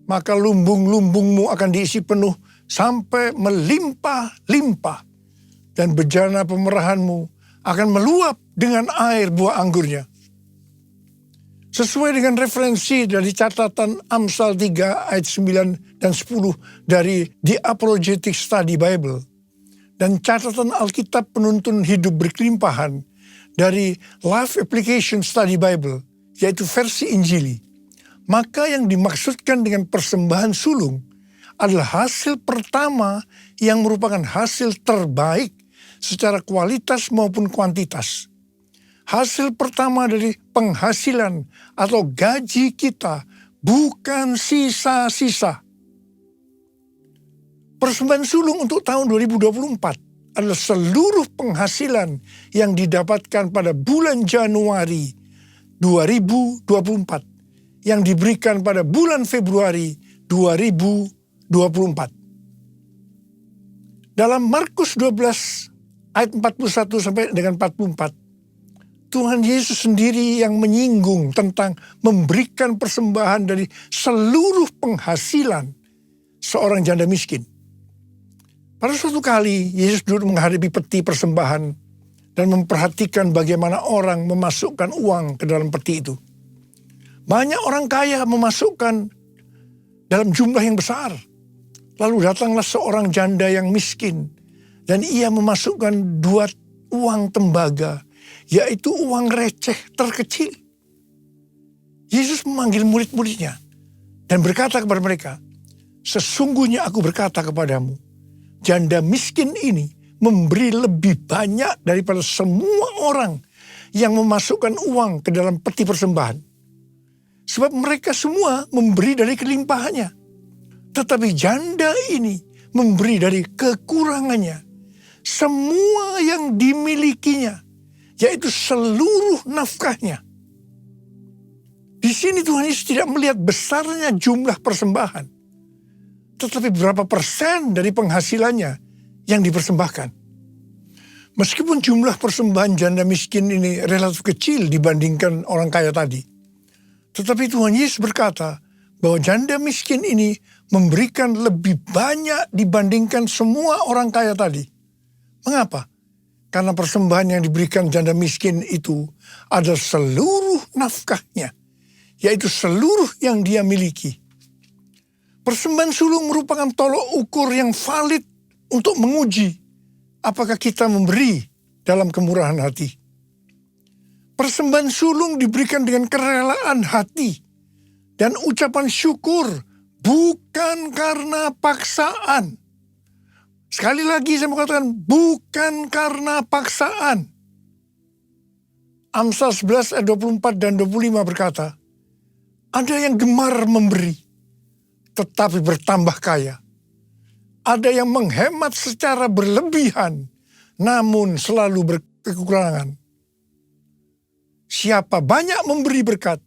Maka lumbung-lumbungmu akan diisi penuh sampai melimpah-limpah, dan bejana pemerahanmu akan meluap dengan air buah anggurnya." Sesuai dengan referensi dari catatan Amsal 3 ayat 9 dan 10 dari The Apologetic Study Bible dan catatan Alkitab Penuntun Hidup Berkelimpahan dari Life Application Study Bible, yaitu versi Injili, maka yang dimaksudkan dengan persembahan sulung adalah hasil pertama yang merupakan hasil terbaik secara kualitas maupun kuantitas. Hasil pertama dari penghasilan atau gaji kita, bukan sisa-sisa. Persembahan sulung untuk tahun 2024 adalah seluruh penghasilan yang didapatkan pada bulan Januari 2024 yang diberikan pada bulan Februari 2024. Dalam Markus 12 ayat 41 sampai dengan 44, Tuhan Yesus sendiri yang menyinggung tentang memberikan persembahan dari seluruh penghasilan seorang janda miskin. Pada suatu kali, Yesus duduk menghadapi peti persembahan dan memperhatikan bagaimana orang memasukkan uang ke dalam peti itu. Banyak orang kaya memasukkan dalam jumlah yang besar. Lalu datanglah seorang janda yang miskin dan ia memasukkan 2 uang tembaga, yaitu uang receh terkecil. Yesus memanggil murid-muridnya dan berkata kepada mereka, "Sesungguhnya aku berkata kepadamu, janda miskin ini memberi lebih banyak daripada semua orang yang memasukkan uang ke dalam peti persembahan. Sebab mereka semua memberi dari kelimpahannya. Tetapi janda ini memberi dari kekurangannya. Semua yang dimilikinya, yaitu seluruh nafkahnya." Di sini Tuhan Yesus tidak melihat besarnya jumlah persembahan, tetapi berapa persen dari penghasilannya yang dipersembahkan. Meskipun jumlah persembahan janda miskin ini relatif kecil dibandingkan orang kaya tadi, tetapi Tuhan Yesus berkata bahwa janda miskin ini memberikan lebih banyak dibandingkan semua orang kaya tadi. Mengapa? Karena persembahan yang diberikan janda miskin itu adalah seluruh nafkahnya, yaitu seluruh yang dia miliki. Persembahan sulung merupakan tolok ukur yang valid untuk menguji apakah kita memberi dalam kemurahan hati. Persembahan sulung diberikan dengan kerelaan hati dan ucapan syukur, bukan karena paksaan. Sekali lagi saya mau katakan, bukan karena paksaan. Amsal 11 ayat 24 dan 25 berkata, "Ada yang gemar memberi, tetapi bertambah kaya. Ada yang menghemat secara berlebihan, namun selalu berkekurangan. Siapa banyak memberi berkat,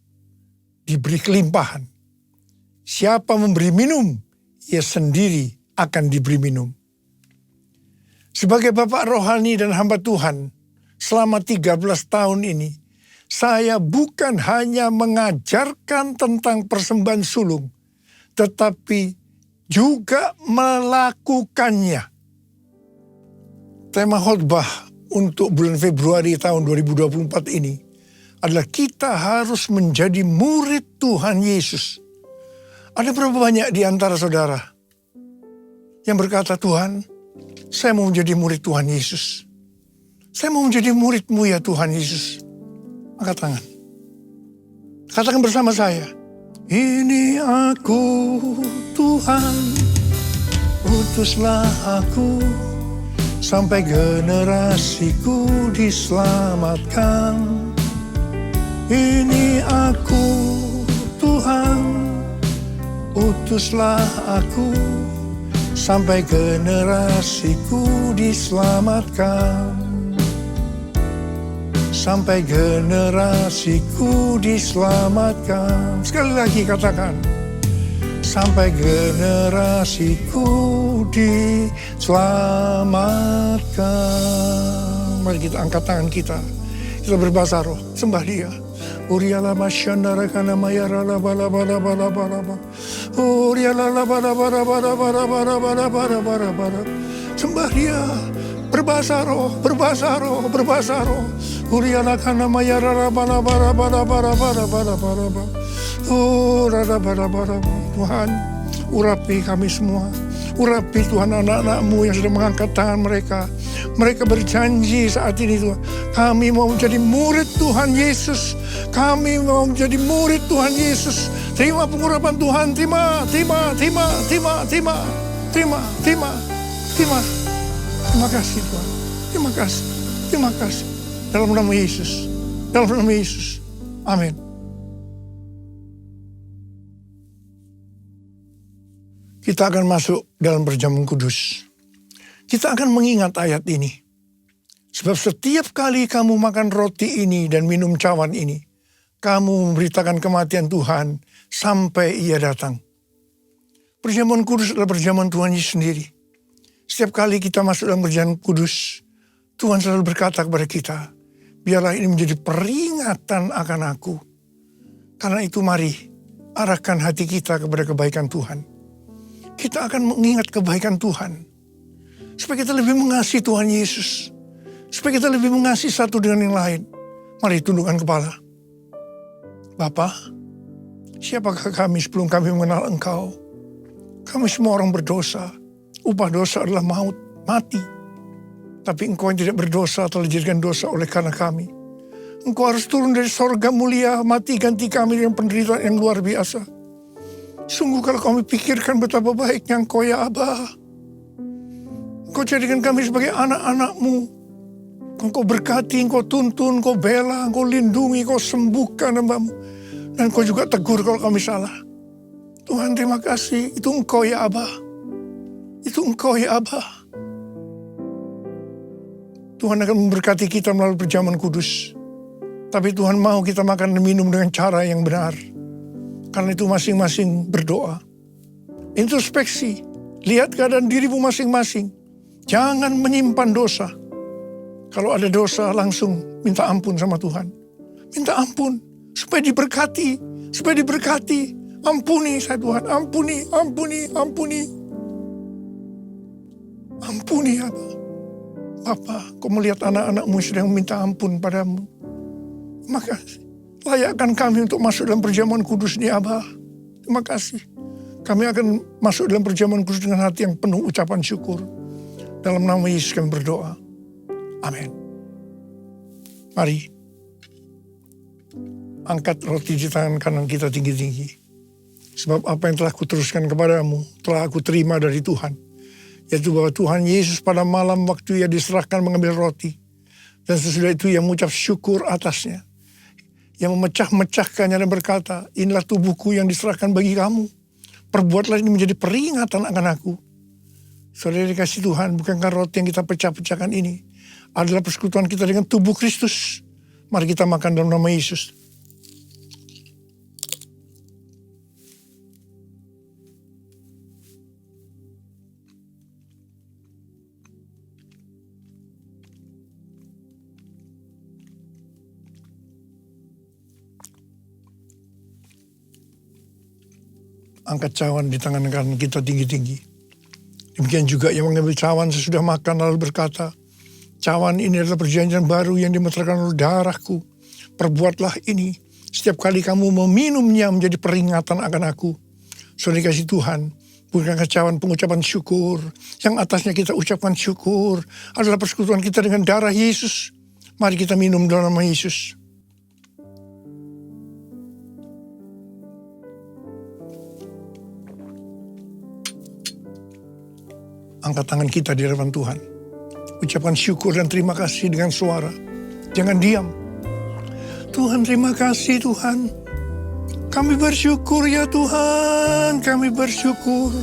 diberi kelimpahan. Siapa memberi minum, ia sendiri akan diberi minum." Sebagai bapak rohani dan hamba Tuhan, selama 13 tahun ini, saya bukan hanya mengajarkan tentang persembahan sulung, tetapi juga melakukannya. Tema khotbah untuk bulan Februari tahun 2024 ini adalah kita harus menjadi murid Tuhan Yesus. Ada berapa banyak di antara saudara yang berkata, "Tuhan, saya mau menjadi murid Tuhan Yesus. Saya mau menjadi murid-Mu ya Tuhan Yesus." Angkat tangan. Katakan bersama saya, "Ini aku Tuhan, utuslah aku, sampai generasiku diselamatkan. Ini aku Tuhan, utuslah aku, sampai generasiku diselamatkan. Sampai generasiku diselamatkan." Sekali lagi katakan, sampai generasiku diselamatkan. Mari kita angkat tangan kita. Kita berbahasa roh, sembah Dia. Uriala masyandara kana mayarala bala bala bala bala bala. Uriala bala bala bala bala bala bala bala bala bala. Sembah Dia. Berbahasa roh, berbahasa roh, berbahasa roh. Urialakana mayara bara bara bara bara bara bara bara bara. Oh, rada bara bara. Tuhan, urapi kami semua. Urapi Tuhan anak-anak-Mu yang sudah mengangkat tangan mereka. Mereka berjanji saat ini Tuhan. Kami mau menjadi murid Tuhan Yesus. Kami mau menjadi murid Tuhan Yesus. Terima pengurapan Tuhan. Terima. Terima kasih Tuhan. Terima kasih. Terima kasih. Dalam nama Yesus. Dalam nama Yesus. Amin. Kita akan masuk dalam perjamuan kudus. Kita akan mengingat ayat ini. Sebab setiap kali kamu makan roti ini dan minum cawan ini, kamu memberitakan kematian Tuhan sampai Ia datang. Perjamuan kudus adalah perjamuan Tuhan Yesus sendiri. Setiap kali kita masuk dalam perjamuan kudus, Tuhan selalu berkata kepada kita, biarlah ini menjadi peringatan akan aku. Karena itu mari arahkan hati kita kepada kebaikan Tuhan. Kita akan mengingat kebaikan Tuhan. Supaya kita lebih mengasihi Tuhan Yesus. Supaya kita lebih mengasihi satu dengan yang lain. Mari tundukkan kepala. Bapa, siapakah kami sebelum kami mengenal Engkau? Kami semua orang berdosa. Upah dosa adalah maut, mati. Tapi Engkau yang tidak berdosa telah dijadikan dosa oleh karena kami. Engkau harus turun dari sorga mulia, mati ganti kami dengan penderitaan yang luar biasa. Sungguh kalau kami pikirkan betapa baiknya Engkau ya Aba. Engkau jadikan kami sebagai anak-anak-Mu. Engkau berkati, Engkau tuntun, Engkau bela, Engkau lindungi, Engkau sembuhkan hamba-Mu. Dan Engkau juga tegur kalau kami salah. Tuhan terima kasih, itu Engkau ya Aba. Itu Engkau ya Aba. Tuhan akan memberkati kita melalui perjamuan kudus. Tapi Tuhan mau kita makan dan minum dengan cara yang benar. Karena itu masing-masing berdoa. Introspeksi. Lihat keadaan dirimu masing-masing. Jangan menyimpan dosa. Kalau ada dosa langsung minta ampun sama Tuhan. Minta ampun. Supaya diberkati. Supaya diberkati. Ampuni saya Tuhan. Ampuni. Ampuni ya Bapa. Kau melihat anak-anak-Mu sedang meminta ampun padamu. Maka layakkan kami untuk masuk dalam perjamuan kudus ini, Abah. Terima kasih. Kami akan masuk dalam perjamuan kudus dengan hati yang penuh ucapan syukur. Dalam nama Yesus kami berdoa. Amin. Mari. Angkat roti di tangan kanan kita tinggi-tinggi. Sebab apa yang telah kuteruskan kepadamu, telah aku terima dari Tuhan. Yaitu bahwa Tuhan Yesus pada malam waktu Ia diserahkan mengambil roti. Dan sesudah itu Ia mengucap syukur atasnya. Yang memecah-mecahkannya dan berkata, inilah tubuhku yang diserahkan bagi kamu. Perbuatlah ini menjadi peringatan akan aku. Saudara dikasih Tuhan, bukankah roti yang kita pecah-pecahkan ini adalah persekutuan kita dengan tubuh Kristus? Mari kita makan dalam nama Yesus. Angkat cawan di tangan kanan kita tinggi-tinggi. Demikian juga yang mengambil cawan sesudah makan lalu berkata, cawan ini adalah perjanjian baru yang dimeterkan oleh darahku. Perbuatlah ini setiap kali kamu meminumnya menjadi peringatan akan aku. Saudara kasih Tuhan, bukankah cawan pengucapan syukur, yang atasnya kita ucapkan syukur, adalah persekutuan kita dengan darah Yesus. Mari kita minum dalam nama Yesus. Angkat tangan kita di hadapan Tuhan. Ucapkan syukur dan terima kasih dengan suara. Jangan diam. Tuhan terima kasih Tuhan. Kami bersyukur ya Tuhan. Kami bersyukur.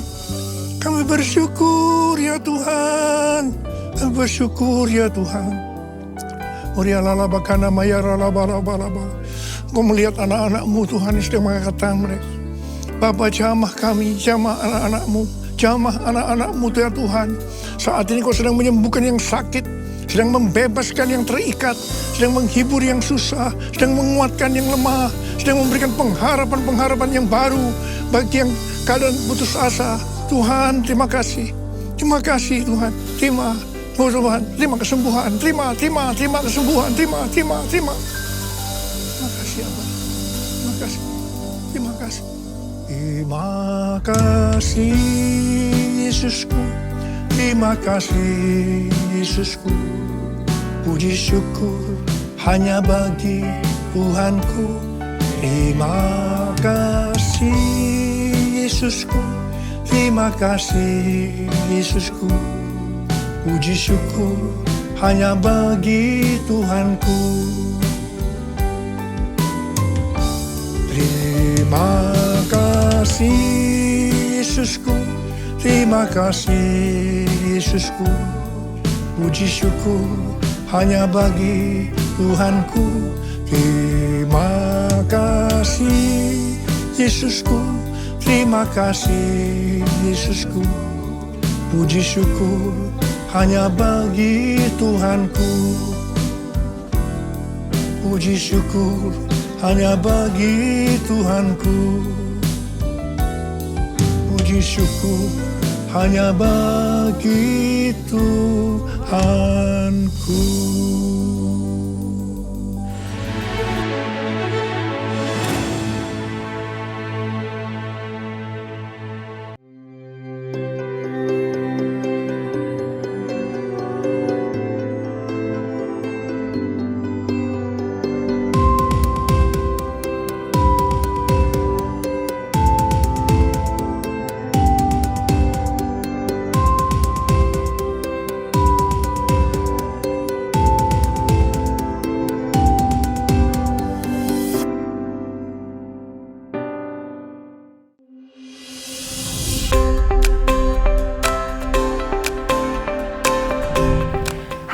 Kami bersyukur ya Tuhan. Kami bersyukur ya Tuhan. Kau melihat anak-anak-Mu Tuhan yang sedang mengangkat tangan mereka. Bapa jamah kami, jamah anak-anak-Mu. Jamah anak-anak-Mu ya Tuhan. Saat ini Kau sedang menyembuhkan yang sakit, sedang membebaskan yang terikat, sedang menghibur yang susah, sedang menguatkan yang lemah, sedang memberikan pengharapan-pengharapan yang baru bagi yang keadaan putus asa. Tuhan, terima kasih. Terima kasih Tuhan. Terima Oh Tuhan, terima kesembuhan, terima kesembuhan, terima. Terima kasih Abah, terima kasih. Terima kasih Yesusku, terima kasih Yesusku. Puji syukur hanya bagi Tuhanku. Terima kasih Yesusku, terima kasih Yesusku. Puji syukur hanya bagi Tuhanku. Terima kasih Yesusku, terima kasih Yesusku. Puji syukur hanya bagi Tuhanku. Terima kasih Yesusku, terima kasih Yesusku. Puji syukur hanya bagi Tuhanku. Puji syukur hanya bagi Tuhanku. Puji syukur hanya bagi Tuhanku.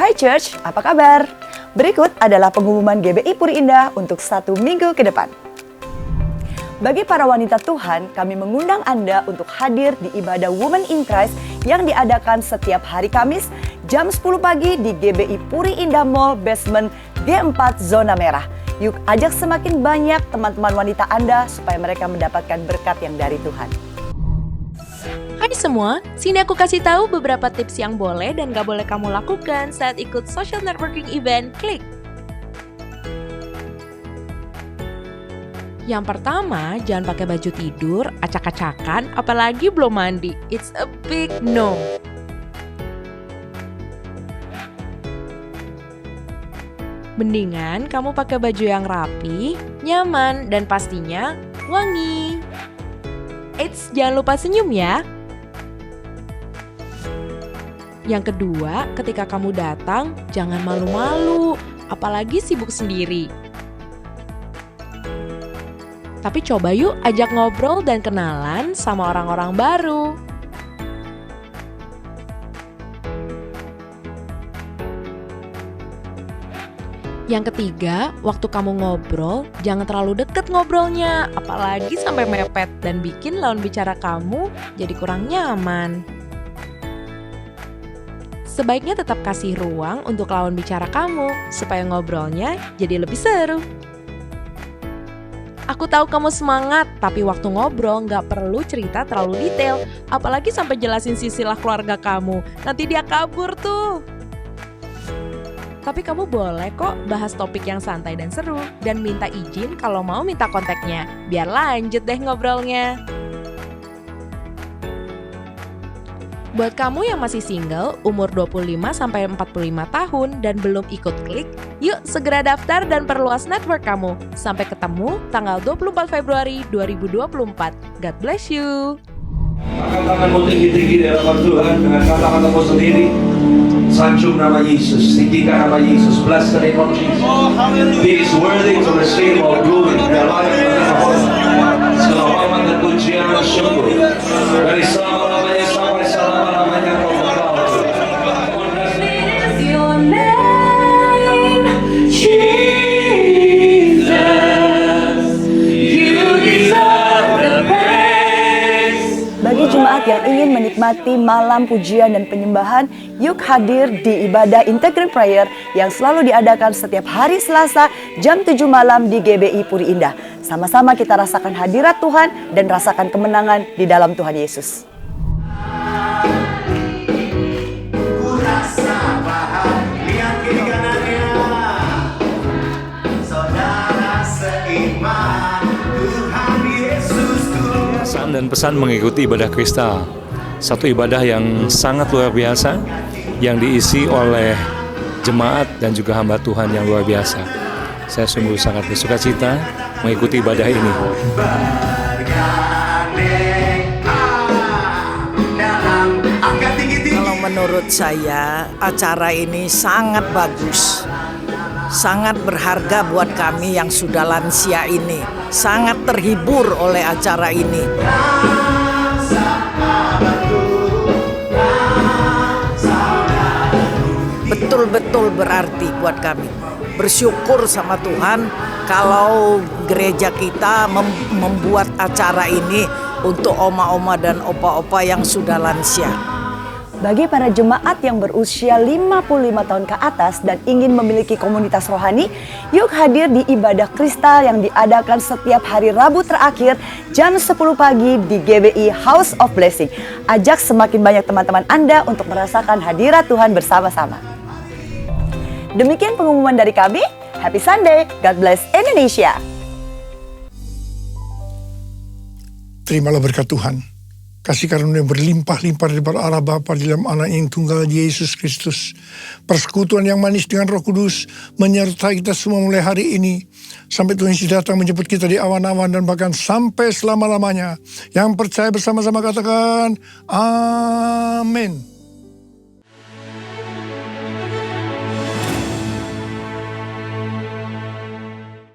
Hai Church, apa kabar? Berikut adalah pengumuman GBI Puri Indah untuk 1 minggu ke depan. Bagi para wanita Tuhan, kami mengundang Anda untuk hadir di ibadah Women in Christ yang diadakan setiap hari Kamis jam 10 pagi di GBI Puri Indah Mall Basement G4 Zona Merah. Yuk ajak semakin banyak teman-teman wanita Anda supaya mereka mendapatkan berkat yang dari Tuhan. Hai semua, sini aku kasih tahu beberapa tips yang boleh dan gak boleh kamu lakukan saat ikut social networking event Klik. Yang pertama, jangan pakai baju tidur, acak-acakan, apalagi belum mandi. It's a big no. Mendingan kamu pakai baju yang rapi, nyaman, dan pastinya wangi. Eits, jangan lupa senyum ya. Yang kedua, ketika kamu datang, jangan malu-malu, apalagi sibuk sendiri. Tapi coba yuk ajak ngobrol dan kenalan sama orang-orang baru. Yang ketiga, waktu kamu ngobrol, jangan terlalu deket ngobrolnya, apalagi sampai mepet dan bikin lawan bicara kamu jadi kurang nyaman. Sebaiknya tetap kasih ruang untuk lawan bicara kamu, supaya ngobrolnya jadi lebih seru. Aku tahu kamu semangat, tapi waktu ngobrol nggak perlu cerita terlalu detail, apalagi sampai jelasin silsilah keluarga kamu. Nanti dia kabur tuh. Tapi kamu boleh kok bahas topik yang santai dan seru, dan minta izin kalau mau minta kontaknya, biar lanjut deh ngobrolnya. Buat kamu yang masih single, umur 25-45 tahun dan belum ikut Klik, yuk segera daftar dan perluas network kamu. Sampai ketemu tanggal 24 Februari 2024. God bless you. Angkat tanganmu tinggi-tinggi di hadapan Tuhan dengan kata-katamu sendiri. Sanjung nama Yesus, tinggikan nama Yesus, bless the name of Jesus. He is worthy to receive all glory, segala hormat dan pujian dan syukur. Dari selama-lamanya sampai selama-lamanya kau berkata. Your name, Jesus, you deserve the praise. Bagi jemaat yang ingin menikmati malam pujian dan penyembahan, yuk hadir di ibadah Integrated Prayer yang selalu diadakan setiap hari Selasa jam 7 malam di GBI Puri Indah. Sama-sama kita rasakan hadirat Tuhan dan rasakan kemenangan di dalam Tuhan Yesus. Ku rasa dan pesan mengikuti ibadah kristal. Satu ibadah yang sangat luar biasa, yang diisi oleh jemaat dan juga hamba Tuhan yang luar biasa. Saya sungguh sangat bersuka cita mengikuti ibadah ini. Kalau menurut saya, acara ini sangat bagus. Sangat berharga buat kami yang sudah lansia ini. Sangat terhibur oleh acara ini. Betul-betul berarti buat kami. Bersyukur sama Tuhan kalau gereja kita membuat acara ini untuk oma-oma dan opa-opa yang sudah lansia. Bagi para jemaat yang berusia 55 tahun ke atas dan ingin memiliki komunitas rohani, yuk hadir di ibadah kristal yang diadakan setiap hari Rabu terakhir jam 10 pagi di GBI House of Blessing. Ajak semakin banyak teman-teman Anda untuk merasakan hadirat Tuhan bersama-sama. Demikian pengumuman dari kami. Happy Sunday, God bless Indonesia. Terimalah berkat Tuhan. Kasih karunia berlimpah-limpah daripada Allah Bapa di dalam Anak yang tunggal Yesus Kristus. Persekutuan yang manis dengan Roh Kudus menyertai kita semua mulai hari ini. Sampai Tuhan Yesus datang menjemput kita di awan-awan dan bahkan sampai selama-lamanya. Yang percaya bersama-sama katakan, Amin.